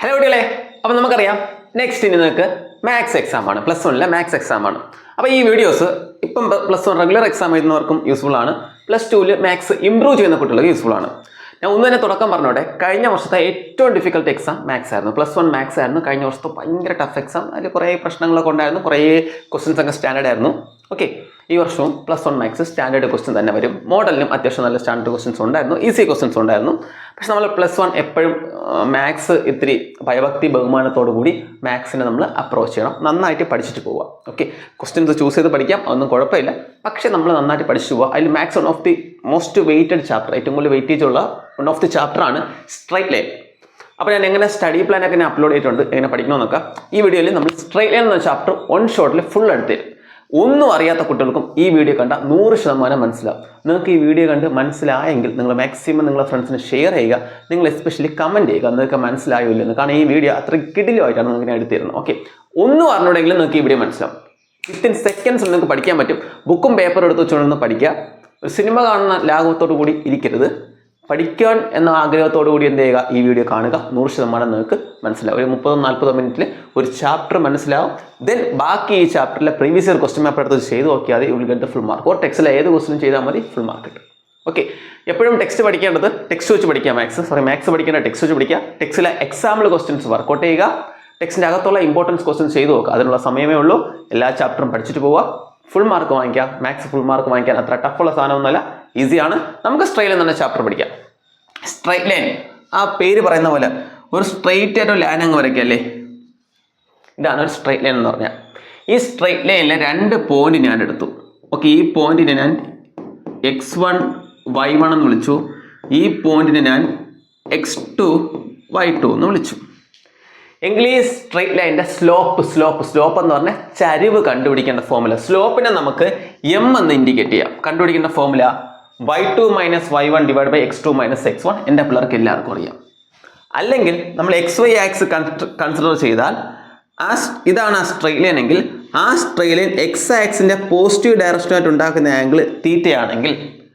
Hello കുട്ടികളെ, അപ്പോൾ നമുക്കറിയാം നെക്സ്റ്റ് ഇനി നിങ്ങൾക്ക് മാത്സ് എക്സാം ആണ്. പ്ലസ് വണ്ണിലെ മാത്സ് എക്സാം ആണ്. അപ്പോൾ ഈ വീഡിയോസ് ഇപ്പം പ്ലസ് വൺ റെഗുലർ എക്സാം എഴുതുന്നവർക്കും യൂസ്ഫുൾ ആണ്, പ്ലസ് ടുവിൽ മാത്സ് ഇംപ്രൂവ് ചെയ്യുന്ന കുട്ടികൾക്ക് യൂസ്ഫുൾ ആണ്. ഞാൻ ഒന്ന് തന്നെ തുടക്കം പറഞ്ഞോട്ടെ, കഴിഞ്ഞ വർഷത്തെ ഏറ്റവും ഡിഫിക്കൽട്ട് എക്സാം മാത്സ് ആയിരുന്നു. പ്ലസ് വൺ മാത്സ് ആയിരുന്നു കഴിഞ്ഞ വർഷത്തെ ഭയങ്കര ടഫ് എക്സാം. അതിൽ കുറേ പ്രശ്നങ്ങളൊക്കെ ഉണ്ടായിരുന്നു, കുറേ ക്വസ്റ്റ്യൻസ് ഒക്കെ സ്റ്റാൻഡേർഡ് ആയിരുന്നു. ഓക്കെ, ഈ വർഷവും plus one maths standard question തന്നെ വരും. മോഡലിനും അത്യാവശ്യം നല്ല സ്റ്റാൻഡേർഡ് ക്വസ്റ്റ്യൻസ് ഉണ്ടായിരുന്നു, ഈസി ക്വസ്റ്റ്യൻസ് ഉണ്ടായിരുന്നു. പക്ഷെ നമ്മൾ പ്ലസ് വൺ എപ്പോഴും മാത്സ് ഇത്തിരി ഭയഭക്തി ബഹുമാനത്തോടു കൂടി മാത്സിനെ നമ്മൾ അപ്രോച്ച് ചെയ്യണം, നന്നായിട്ട് പഠിച്ചിട്ട് പോവുക. ഓക്കെ, ക്വസ്റ്റ്യൻസ് ചൂസ് ചെയ്ത് പഠിക്കാം, അതൊന്നും കുഴപ്പമില്ല. പക്ഷേ നമ്മൾ നന്നായിട്ട് പഠിച്ചു പോവുക. അതിൽ maths one of the most weighted chapter, ഏറ്റവും കൂടുതൽ വെയിറ്റേജ് ഉള്ള വൺ ഓഫ് ദി ചാപ്റ്റർ ആണ് സ്ട്രൈറ്റ് ലൈൻ. അപ്പോൾ ഞാൻ എങ്ങനെ സ്റ്റഡി പ്ലാൻ ഒക്കെ ഞാൻ അപ്ലോഡ് ചെയ്തിട്ടുണ്ട്, എങ്ങനെ പഠിക്കണമെന്ന് നോക്കാം. ഈ വീഡിയോയിൽ നമ്മൾ സ്ട്രൈറ്റ് ലൈൻ എന്ന ചാപ്റ്റർ വൺ ഷോട്ടിൽ ഫുൾ എടുത്ത് തരും. ഒന്നും അറിയാത്ത കുട്ടികൾക്കും ഈ വീഡിയോ കണ്ട 100% മനസ്സിലാവും. നിങ്ങൾക്ക് ഈ വീഡിയോ കണ്ട് മനസ്സിലായെങ്കിൽ നിങ്ങൾ മാക്സിമം നിങ്ങളുടെ ഫ്രണ്ട്സിന് ഷെയർ ചെയ്യുക. നിങ്ങൾ എസ്പെഷ്യലി കമൻറ്റ് ചെയ്യുക നിങ്ങൾക്ക് മനസ്സിലായോ ഇല്ലെന്ന്. കാരണം ഈ വീഡിയോ അത്ര കിടിലുമായിട്ടാണ് നിങ്ങൾക്ക് ഞാൻ എടുത്തു തരുന്നത്. ഓക്കെ, ഒന്നും അറിഞ്ഞൂടെങ്കിലും നിങ്ങൾക്ക് ഈ വീഡിയോ മനസ്സിലാവും. 15 സെക്കൻഡ്സ് നിങ്ങൾക്ക് പഠിക്കാൻ പറ്റും. ബുക്കും പേപ്പറും എടുത്ത് വെച്ചുകൊണ്ടൊന്ന് പഠിക്കുക. ഒരു സിനിമ കാണുന്ന ലാഘവത്തോടു കൂടി ഇരിക്കരുത്. പഠിക്കാൻ എന്ന ആഗ്രഹത്തോടു കൂടി എന്ത് ചെയ്യുക, ഈ വീഡിയോ കാണുക. 100% നിങ്ങൾക്ക് മനസ്സിലാവും. ഒരു 30-40 മിനിറ്റിൽ ഒരു ചാപ്റ്റർ മനസ്സിലാവും. ദെൻ ബാക്കി ഈ ചാപ്റ്ററിലെ പ്രീവിയസ് ഇയർ ക്വസ്റ്റ്യൻ പേപ്പർ എടുത്ത് ചെയ്ത് നോക്കിയാൽ you will get the full mark. Or ടെക്സ്റ്റിലെ ഏത് ക്വസ്റ്റ്യൻ ചെയ്താൽ മതി, ഫുൾ മാർക്ക് കിട്ടും. ഓക്കെ, എപ്പോഴും ടെക്സ്റ്റ് പഠിക്കേണ്ടത് ടെക്സ്റ്റ് വെച്ച് പഠിക്കുക. മാത്സ് പഠിക്കേണ്ട ടെക്സ്റ്റ് വെച്ച് പഠിക്കുക. ടെക്സ്റ്റിലെ എക്സാമ്പിൾ ക്വസ്റ്റ്യൻസ് വർക്കൗട്ട് ചെയ്യുക. ടെക്സ്റ്റിൻ്റെ അകത്തുള്ള ഇമ്പോർട്ടൻസ് ക്വസ്റ്റ്യൻസ് ചെയ്ത് നോക്കുക. അതിനുള്ള സമയമേ ഉള്ളൂ. എല്ലാ ചാപ്റ്ററും പഠിച്ചിട്ട് പോവുക. ഫുൾ മാർക്ക് വാങ്ങിക്കാം. മാത്സ് ഫുൾ മാർക്ക് വാങ്ങിക്കാൻ അത്ര ടഫുള്ള സാധനമൊന്നുമല്ല, ഈസിയാണ്. നമുക്ക് സ്ട്രൈറ്റ് ലൈൻ എന്ന ചാപ്റ്റർ പഠിക്കാം. സ്ട്രൈറ്റ് ലൈൻ, ആ പേര് പറയുന്ന പോലെ ഒരു സ്ട്രൈറ്റ് ആയിട്ട് ഒരു ലൈൻ അങ്ങ് വരയ്ക്കല്ലേ, ഇതാണ് ഒരു സ്ട്രൈറ്റ് ലൈൻ എന്ന് പറഞ്ഞാൽ. ഈ സ്ട്രൈറ്റ് ലൈനിലെ 2 പോയിന്റ് ഞാൻ എടുത്തു. ഓക്കെ, ഈ പോയിന്റിനെ ഞാൻ x1 y1 എന്ന് വിളിച്ചു. ഈ പോയിന്റിനെ ഞാൻ x2 y2 എന്ന് വിളിച്ചു. എങ്കിൽ ഈ സ്ട്രൈറ്റ് ലൈനിന്റെ സ്ലോപ്പ് എന്ന് പറഞ്ഞാൽ ചരിവ് കണ്ടുപിടിക്കേണ്ട ഫോർമുല. സ്ലോപ്പിനെ നമുക്ക് m എന്ന് ഇൻഡിക്കേറ്റ് ചെയ്യാം. കണ്ടുപിടിക്കേണ്ട formula y2 - y1 / x2 - x1. എൻ്റെ പിള്ളേർക്ക് എല്ലാവർക്കും അറിയാം. അല്ലെങ്കിൽ നമ്മൾ xy ആക്സ് കൺസിഡർ ചെയ്താൽ ഇതാണ് ആ സ്ട്രൈറ്റ് ലൈൻ എങ്കിൽ ആ സ്ട്രൈറ്റ് ലൈൻ x ആക്സിന്റെ പോസിറ്റീവ് ഡയറക്ഷനായിട്ട് ഉണ്ടാക്കുന്ന ആംഗിൾ തീറ്റ ആണെങ്കിൽ,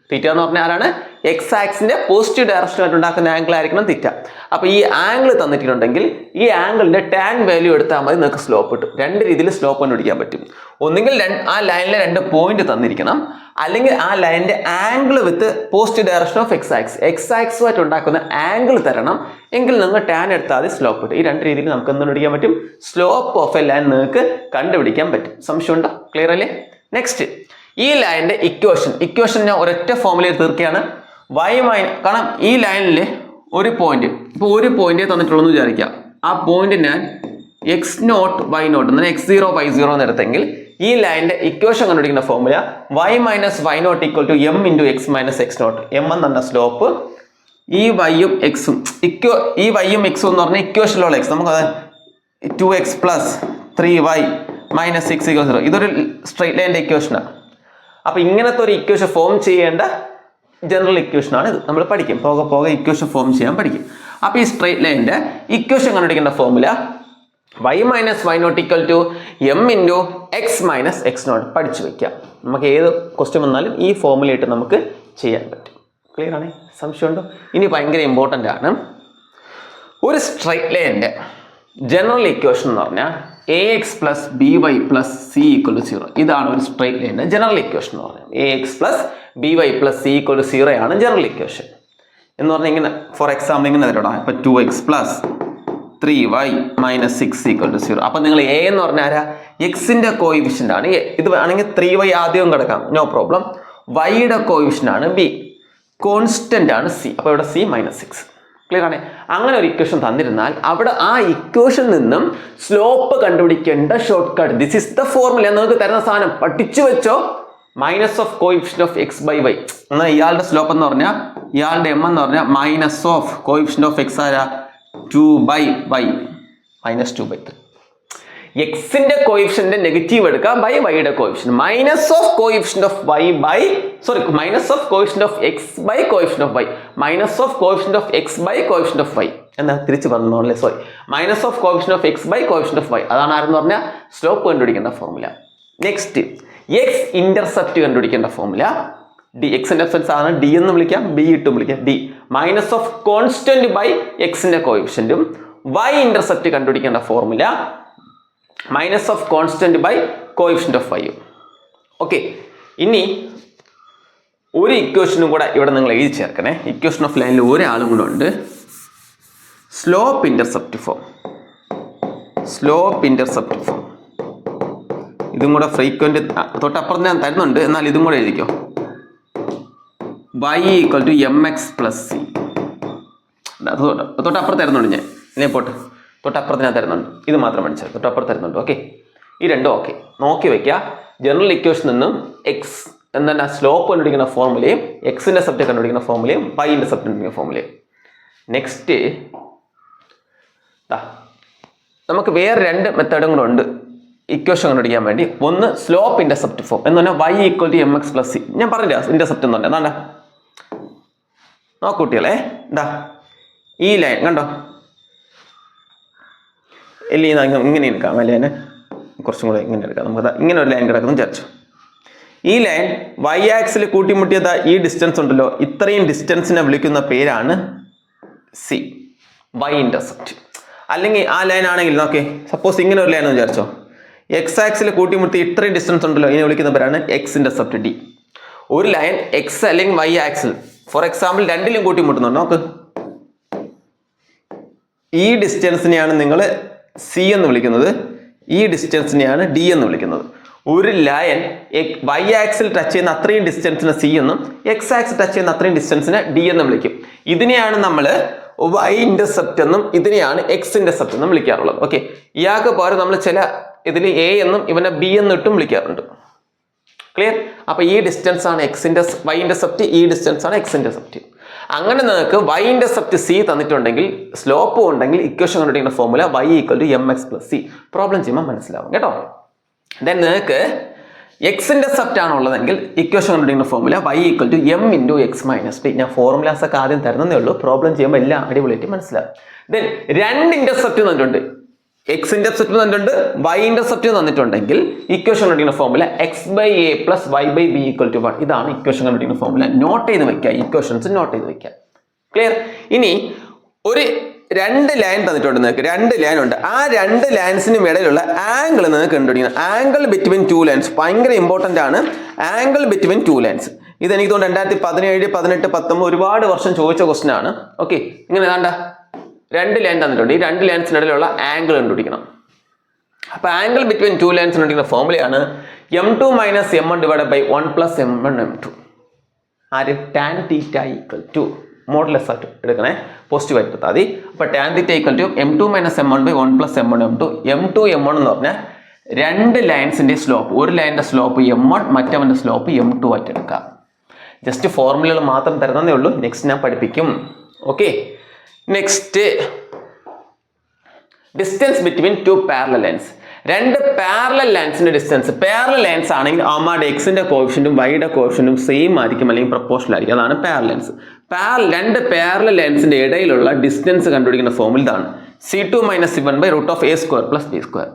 തീറ്റ എന്ന് പറഞ്ഞാൽ ആരാണ്, എക്സ് ആക്സിന്റെ പോസിറ്റീവ് ഡയറക്ഷനായിട്ട് ഉണ്ടാക്കുന്ന ആംഗിൾ ആയിരിക്കണം തീറ്റ. അപ്പോൾ ഈ ആംഗിൾ തന്നിട്ടുണ്ടെങ്കിൽ ഈ ആംഗിളിന്റെ ടാൻ വാല്യൂ എടുത്താൽ മതി, നിങ്ങൾക്ക് സ്ലോപ്പ് കിട്ടും. 2 രീതിയിൽ സ്ലോപ്പ് കണ്ടുപിടിക്കാൻ പറ്റും. ഒന്നുകിൽ ആ ലൈനിലെ 2 പോയിന്റ് തന്നിരിക്കണം, അല്ലെങ്കിൽ ആ ലൈനിന്റെ angle with positive direction of X ആക്സുമായിട്ട് ഉണ്ടാക്കുന്ന ആംഗിൾ തരണം. എങ്കിൽ നിങ്ങൾ ടാൻ എടുത്താൽ മതി, സ്ലോപ്പ് കിട്ടും. ഈ 2 രീതിയിൽ നമുക്ക് എന്ത് കണ്ടുപിടിക്കാൻ പറ്റും, സ്ലോപ്പ് ഓഫ് എ ലൈൻ നിങ്ങൾക്ക് കണ്ടുപിടിക്കാൻ പറ്റും. സംശയമുണ്ടോ? ക്ലിയർ അല്ലേ? നെക്സ്റ്റ്, ഈ ലൈനിന്റെ ഇക്വേഷൻ ഞാൻ ഒരൊറ്റ ഫോർമുലയിൽ തീർക്കുകയാണ്. കാരണം ഈ ലൈനിൽ ഒരു പോയിന്റ്, ഇപ്പോൾ ഒരു പോയിന്റ് തന്നിട്ടുള്ളൂ എന്ന് വിചാരിക്കുക. ആ പോയിന്റ് ഞാൻ x0 y0 എന്നാൽ x0 y0 എന്ന് എടുത്തെങ്കിൽ ഈ ലൈനിന്റെ ഇക്വേഷൻ കണ്ടുപിടിക്കുന്ന formula y - y0 = m × x - x0. m എന്ന സ്ലോപ്പ്, ഈ y-ഉം x-ഉം ഈ y-ഉം x-ഉം എന്ന് പറഞ്ഞാൽ ഇക്വേഷനിലുള്ള x, നമുക്ക് 2x + 3y - 6 = 0. ഇതൊരു സ്ട്രൈറ്റ് ലൈനിന്റെ ഇക്വേഷനാണ്. അപ്പോൾ ഇങ്ങനത്തെ ഒരു ഇക്വേഷൻ ഫോം ചെയ്യേണ്ട ജനറൽ ഇക്വേഷനാണ് ഇത്. നമ്മൾ പഠിക്കും, പോകെ ഇക്വേഷൻ ഫോം ചെയ്യാൻ പഠിക്കും. അപ്പോൾ ഈ സ്ട്രൈറ്റ് ലൈനിന്റെ equation കണ്ടുപിടിക്കേണ്ട formula y - y0 = m × x - x0. പഠിച്ചു വെക്കാം. നമുക്ക് ഏത് ക്വസ്റ്റ്യൻ വന്നാലും ഈ ഫോർമുലയായിട്ട് നമുക്ക് ചെയ്യാൻ പറ്റും. ക്ലിയർ ആണ്? സംശയമുണ്ടോ? ഇനി ഭയങ്കര ഇമ്പോർട്ടൻ്റ് ആണ്. ഒരു സ്ട്രൈറ്റ് ലൈനിന്റെ ജനറൽ ഇക്വേഷൻ എന്ന് പറഞ്ഞാൽ ax + by + c = 0. ഇതാണ് ഒരു സ്ട്രൈറ്റ് ലൈനിന്റെ ജനറൽ ഇക്വേഷൻ എന്ന് പറഞ്ഞാൽ. ax + by + c = 0 ആണ് ജനറൽ ഇക്വേഷൻ എന്ന് പറഞ്ഞാൽ. ഇങ്ങനെ ഫോർ എക്സാമ്പിൾ ഇങ്ങനെ തരണം. ഇപ്പം 2x + 3y - 6 = 0. അപ്പം നിങ്ങൾ a എന്ന് പറഞ്ഞാൽ ആരാ, എക്സിന്റെ കോയിഫിഷ്യൻ്റ് ആണ് a. ഇത് വേണമെങ്കിൽ 3y ആദ്യവും കിടക്കാം, നോ പ്രോബ്ലം. വൈയുടെ കോയിഫിഷ്യൻ്റ് ആണ് b, കോൺസ്റ്റന്റ് ആണ് c. അപ്പോൾ ഇവിടെ c - 6. ക്ലിയർ ആണ്? അങ്ങനെ ഒരു ഇക്വേഷൻ തന്നിരുന്നാൽ അവിടെ ആ ഇക്വേഷൻ നിന്നും സ്ലോപ്പ് കണ്ടുപിടിക്കേണ്ട shortcut, this is the formula. നിങ്ങൾക്ക് തരുന്ന സാധനം പഠിച്ചു വെച്ചോ. Minus of coefficient of x / y എന്നാൽ ഇയാളുടെ സ്ലോപ്പ് എന്ന് പറഞ്ഞാൽ, ഇയാളുടെ m എന്ന് പറഞ്ഞാൽ minus of coefficient of x ആരാ, 2/y -2/3. എക്സിന്റെ കോയിഫിഷ്യന്റ് നെഗറ്റീവ് എടുക്കാം, ബൈ വൈയുടെ coefficient. Minus of coefficient of y by minus of coefficient of x by coefficient of y, minus of coefficient of x by coefficient of y എന്നാ തിരിച്ച് പറഞ്ഞോളേ, minus of coefficient of x by coefficient of y. അതാണ് ആരെന്ന് പറഞ്ഞാൽ slope കണ്ടുപിടിക്കേണ്ട formula. Next, X intercept കണ്ടുപിടിക്കേണ്ട formula d. x intercept ആണ് d എന്ന് വിളിക്കാം, b ഇട്ടും വിളിക്കാം. d minus of constant by എക്സിന്റെ കോയിഫിഷ്യന്റും y ഇന്റർസെപ്റ്റ് കണ്ടുപിടിക്കേണ്ട formula minus of constant by coefficient of y. Okay, ഇനി ഒരു ഇക്വേഷനും കൂടെ ഇവിടെ നിങ്ങൾ എഴുതി ചേർക്കണേ. ഇക്വേഷൻ ഓഫ് ലൈനിൽ ഒരാളും കൂടെ ഉണ്ട്. Slope intercept form. ഇതും കൂടെ ഫ്രീക്വന്റ് തൊട്ടപ്പുറത്ത് ഞാൻ തരുന്നുണ്ട്, എന്നാൽ ഇതും കൂടെ എഴുതിക്കോ. y = mx + c. തൊട്ടപ്പുറത്ത് തരുന്നുണ്ട് ഞാൻ. ഇനി പോട്ടെ, തൊട്ടപ്പുറത്ത് ഞാൻ തരുന്നുണ്ട്. ഇത് മാത്രം പഠിച്ചാൽ തൊട്ടപ്പുറത്ത് തരുന്നുണ്ട്. ഓക്കെ, ഈ രണ്ടും ഓക്കെ. നോക്കി വെക്കുക. ജനറൽ ഇക്വേഷൻ നിന്നും എക്സ് എന്താണ് സ്ലോപ്പ് കണ്ടുപിടിക്കുന്ന ഫോർമുലയും എക്സ് ഇന്റർസെപ്റ്റ് കണ്ടുപിടിക്കുന്ന ഫോർമുലയും y ഇന്റർസെപ്റ്റ് കണ്ടുപിടിക്കുന്ന ഫോർമുലയും. നെക്സ്റ്റ് നമുക്ക് വേറെ രണ്ട് മെത്തേഡും കൂടെ ഉണ്ട് ഇക്വേഷൻ കണ്ടുപിടിക്കാൻ വേണ്ടി. ഒന്ന് സ്ലോപ്പ് ഇന്റർസെപ്റ്റ് ഫോം എന്ന് പറഞ്ഞാൽ y = mx + c. ഞാൻ പറഞ്ഞില്ല ഇന്റർസെപ്റ്റ് എന്ന് പറഞ്ഞാൽ എന്താ നോക്കൂ കുട്ടികളെ. എന്താ ഈ ലൈൻ കണ്ടോ, ഇങ്ങനെ എടുക്കാം. അല്ലേ കുറച്ചും കൂടെ ഇങ്ങനെ എടുക്കാം. നമുക്ക് ഇങ്ങനെ ഒരു ലൈൻ കിടക്കുന്നു വിചാരിച്ചു. ഈ ലൈൻ y ആക്സിൽ കൂട്ടിമുട്ടിയത് ഈ ഡിസ്റ്റൻസ് ഉണ്ടല്ലോ, ഇത്രയും ഡിസ്റ്റൻസിനെ വിളിക്കുന്ന പേരാണ് c, y ഇന്റർസെപ്റ്റ്. അല്ലെങ്കിൽ ആ ലൈൻ ആണെങ്കിൽ നോക്കേ, സപ്പോസ് ഇങ്ങനെ ഒരു ലൈൻ എന്ന് വിചാരിച്ചോ, എക്സ് ആക്സിൽ കൂട്ടിമുട്ടി ഇത്രയും ഡിസ്റ്റൻസ് ഉണ്ടല്ലോ, ഇതിനെ വിളിക്കുന്ന പേരാണ് എക്സ് ഇന്റർസെപ്റ്റ് d. ഒരു ലൈൻ എക്സ് അല്ലെങ്കിൽ y ആക്സിൽ ഫോർ എക്സാമ്പിൾ രണ്ടിലും കൂട്ടിമുട്ടുന്നുണ്ട്. നോക്ക്, ഈ ഡിസ്റ്റൻസിനെയാണ് നിങ്ങൾ സി എന്ന് വിളിക്കുന്നത്, ഈ ഡിസ്റ്റൻസിനെയാണ് ഡി എന്ന് വിളിക്കുന്നത്. ഒരു ലൈൻ y ആക്സിൽ ടച്ച് ചെയ്യുന്ന അത്രയും ഡിസ്റ്റൻസിനെ സി എന്നും എക്സ് ആക്സിൽ ടച്ച് ചെയ്യുന്ന അത്രയും ഡിസ്റ്റൻസിനെ ഡി എന്നും വിളിക്കും. ഇതിനെയാണ് നമ്മൾ y ഇന്റർസെപ്റ്റ് എന്നും ഇതിനെയാണ് എക്സ് ഇന്റർസെപ്റ്റ് എന്നും വിളിക്കാറുള്ളത്. ഓക്കെ, ഇയാൾക്ക് പകരം നമ്മൾ ചില ഇതിൽ എ എന്നും ഇവനെ ബി എന്നിട്ടും വിളിക്കാറുണ്ട്. ക്ലിയർ? അപ്പൊ ഈ ഡിസ്റ്റൻസ് ആണ് y ഇന്റർസെപ്റ്റ്, ഈ ഡിസ്റ്റൻസ് ആണ് എക്സ് ഇന്റർസെപ്റ്റ്. അങ്ങനെ നിങ്ങൾക്ക് y ഇന്റർസെപ്റ്റ് c തന്നിട്ടുണ്ടെങ്കിൽ സ്ലോപ്പ് ഉണ്ടെങ്കിൽ ഇക്വേഷൻ കണ്ടുപിടിക്കുന്ന formula y = mx + c. Problem ചെയ്യുമ്പോൾ മനസ്സിലാവും കേട്ടോ. ദെൻ നിങ്ങൾക്ക് എക്സ് ഇന്റർസെപ്റ്റ് ആണുള്ളതെങ്കിൽ ഇക്വേഷൻ കണ്ടുപിടിക്കുന്ന formula y = m × x - d. ഞാൻ ഫോർമുലാസ് ഒക്കെ ആദ്യം തരുന്നതേ ഉള്ളൂ, പ്രോബ്ലം ചെയ്യുമ്പോൾ എല്ലാം അടിപൊളിയായിട്ട് മനസ്സിലാവും. ദെൻ രണ്ട് ഇന്റർസെപ്റ്റ് തന്നിട്ടുണ്ട്, എക്സ് ഇന്റർസെപ്റ്റ് തന്നിട്ടുണ്ട്, y ഇന്റർസെപ്റ്റ് തന്നിട്ടുണ്ടെങ്കിൽ ഇക്വേഷൻ കണ്ടുപിടിക്കുന്ന ഫോർമുല x/a + y/b = 1. ഇതാണ് ഇക്വേഷൻ കണ്ടുപിടിക്കുന്ന ഫോർമുല. നോട്ട് ചെയ്ത് വെക്കുക, ഇക്വേഷൻസ് നോട്ട് ചെയ്ത് വെക്കുക. ക്ലിയർ? ഇനി ഒരു രണ്ട് ലൈൻ തന്നിട്ടുണ്ട് നിങ്ങൾക്ക്, രണ്ട് ലൈൻ ഉണ്ട്. ആ രണ്ട് ലൈൻസിനും ഇടയിലുള്ള ആംഗിൾ നിങ്ങൾക്ക് കണ്ടുപിടിക്കണം. ആംഗിൾ ബിറ്റ്വീൻ ടു ലൈൻസ് ഭയങ്കര ഇമ്പോർട്ടൻ്റ് ആണ്. ആംഗിൾ ബിറ്റ്വീൻ ടു ലൈൻസ് ഇത് എനിക്ക് തോന്നുന്നു 2017, 18, 19 ഒരുപാട് വർഷം ചോദിച്ച ക്വസ്റ്റൻ ആണ്. ഓക്കെ, ഇങ്ങനെ വേണ്ട രണ്ട് ലൈൻ തന്നിട്ടുണ്ട്. ഈ രണ്ട് ലൈൻസിനിടയിലുള്ള ആംഗിൾ കണ്ടുപിടിക്കണം. അപ്പൊ ആംഗിൾ ബിറ്റ്വീൻ ടു ലൈൻസ് കണ്ടുപിടിക്കുന്ന ഫോർമുലയാണ് m2 - m1 / 1 + m1 m2. ആര്? tan θ = മോഡുലസ് ആയിട്ട് എടുക്കണേ, പോസിറ്റീവ് ആയിട്ട് എടുത്താൽ മതി. അപ്പൊ tan θ = m2 - m1 / 1 + m1 m2. m2 m1 എന്ന് പറഞ്ഞാൽ രണ്ട് ലൈൻസിന്റെ സ്ലോപ്പ്, ഒരു ലൈനിന്റെ സ്ലോപ്പ് m1, മറ്റവന്റെ സ്ലോപ്പ് m2 ആയിട്ട് എടുക്കാം. ജസ്റ്റ് ഫോർമുലകൾ മാത്രം തരുന്നതേ ഉള്ളൂ, നെക്സ്റ്റ് ഞാൻ പഠിപ്പിക്കും. Okay, next distance between two parallel lines. രണ്ട് പാരലൽ ലൈൻസിന്റെ ഡിസ്റ്റൻസ്, പാരലൽ ലൈൻസ് ആണെങ്കിൽ അവന്മാരുടെ എക്സിന്റെ കോഎഫിഷ്യന്റും വൈയുടെ കോഎഫിഷ്യന്റും സെയിം ആയിരിക്കും അല്ലെങ്കിൽ പ്രൊപ്പോർഷണൽ ആയിരിക്കും. അതാണ് പാരലൽ ലൈൻസ്. രണ്ട് പാരലൽ ലൈൻസിന്റെ ഇടയിലുള്ള ഡിസ്റ്റൻസ് കണ്ടുപിടിക്കുന്ന ഫോർമുല ഇതാണ് c2 - c1/√a² + b².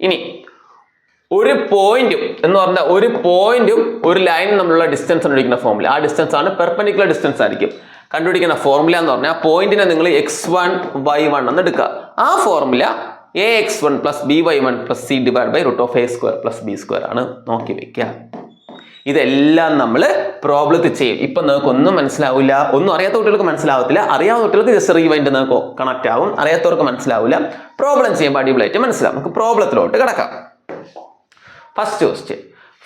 ഇനി ഒരു പോയിന്റും എന്ന് പറഞ്ഞാൽ ഒരു പോയിന്റും ഒരു ലൈനും തമ്മിലുള്ള ഡിസ്റ്റൻസ് കണ്ടുപിടിക്കുന്ന ഫോർമുല, ആ ഡിസ്റ്റൻസ് ആണ് പെർപെൻഡിക്കുലർ ഡിസ്റ്റൻസ് ആയിരിക്കും. കണ്ടുപിടിക്കുന്ന ഫോർമുല എന്ന് പറഞ്ഞാൽ പോയിന്റിനെ നിങ്ങൾ x1 y1 എന്ന് എടുക്കുക. ആ formula ax1 + by1 + c /√a² + b² ആണ്. നോക്കി വെക്കുക. ഇതെല്ലാം നമ്മൾ പ്രോബ്ലത്തിൽ ചെയ്യും. ഇപ്പൊ നിങ്ങൾക്ക് ഒന്നും മനസ്സിലാവില്ല, ഒന്നും അറിയാത്ത കുട്ടികൾക്ക് മനസ്സിലാവത്തില്ല, അറിയാവുന്ന കുട്ടികൾക്ക് ജസ്റ്റ് റീവൈൻഡ് നിങ്ങൾക്ക് കണക്ട് ആവും, അറിയാത്തവർക്ക് മനസ്സിലാവില്ല. പ്രോബ്ലം ചെയ്യുമ്പോൾ അടിപൊളിയായിട്ട് മനസ്സിലാവും. നമുക്ക് പ്രോബ്ലത്തിലോട്ട് കിടക്കാം. First question,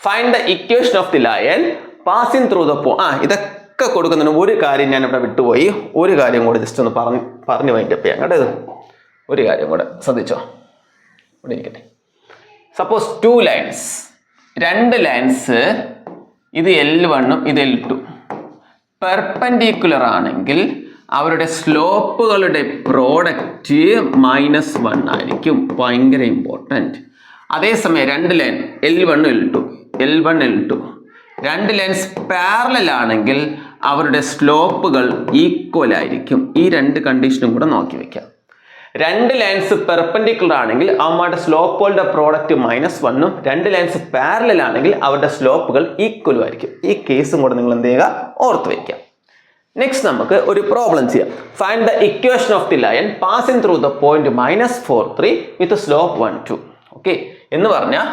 find the equation of the line passing through the point. ഇതൊക്കെ കൊടുക്കുന്നതിന് ഒരു കാര്യം ഞാൻ ഇവിടെ വിട്ടുപോയി, ഒരു കാര്യം കൂടെ ജസ്റ്റ് ഒന്ന് പറഞ്ഞു വൈൻഡപ്പ് ചെയ്യാം കേട്ടോ. ഒരു കാര്യം കൂടെ ശ്രദ്ധിച്ചോ, ഇവിടെ ഇരിക്കട്ടെ. സപ്പോസ് ടു ലൈൻസ്, രണ്ട് ലൈൻസ്, ഇത് L1 ഇത് L2 പെർപെൻഡിക്കുലർ ആണെങ്കിൽ അവരുടെ സ്ലോപ്പുകളുടെ പ്രോഡക്റ്റ് -1 ആയിരിക്കും. ഭയങ്കര ഇമ്പോർട്ടൻറ്റ്. അതേസമയം രണ്ട് ലൈൻ L1 L2 രണ്ട് ലൈൻസ് പാരലൽ ആണെങ്കിൽ അവരുടെ സ്ലോപ്പുകൾ ഈക്വൽ ആയിരിക്കും. ഈ രണ്ട് കണ്ടീഷനും കൂടെ നോക്കി വെക്കാം. രണ്ട് ലൈൻസ് പെർപെൻഡിക്കുലർ ആണെങ്കിൽ അവരുടെ സ്ലോപ്പുകളുടെ പ്രോഡക്റ്റ് -1 ഉം, രണ്ട് ലൈൻസ് പാരലൽ ആണെങ്കിൽ അവരുടെ സ്ലോപ്പുകൾ ഈക്വലും ആയിരിക്കും. ഈ കേസും കൂടെ നിങ്ങൾ എന്ത് ചെയ്യുക, ഓർത്ത് വയ്ക്കാം. നെക്സ്റ്റ് നമുക്ക് ഒരു പ്രോബ്ലം ചെയ്യാം. Find the equation of the line passing through the point -4 3 with slope 1 2. Okay, എന്ന് പറഞ്ഞാൽ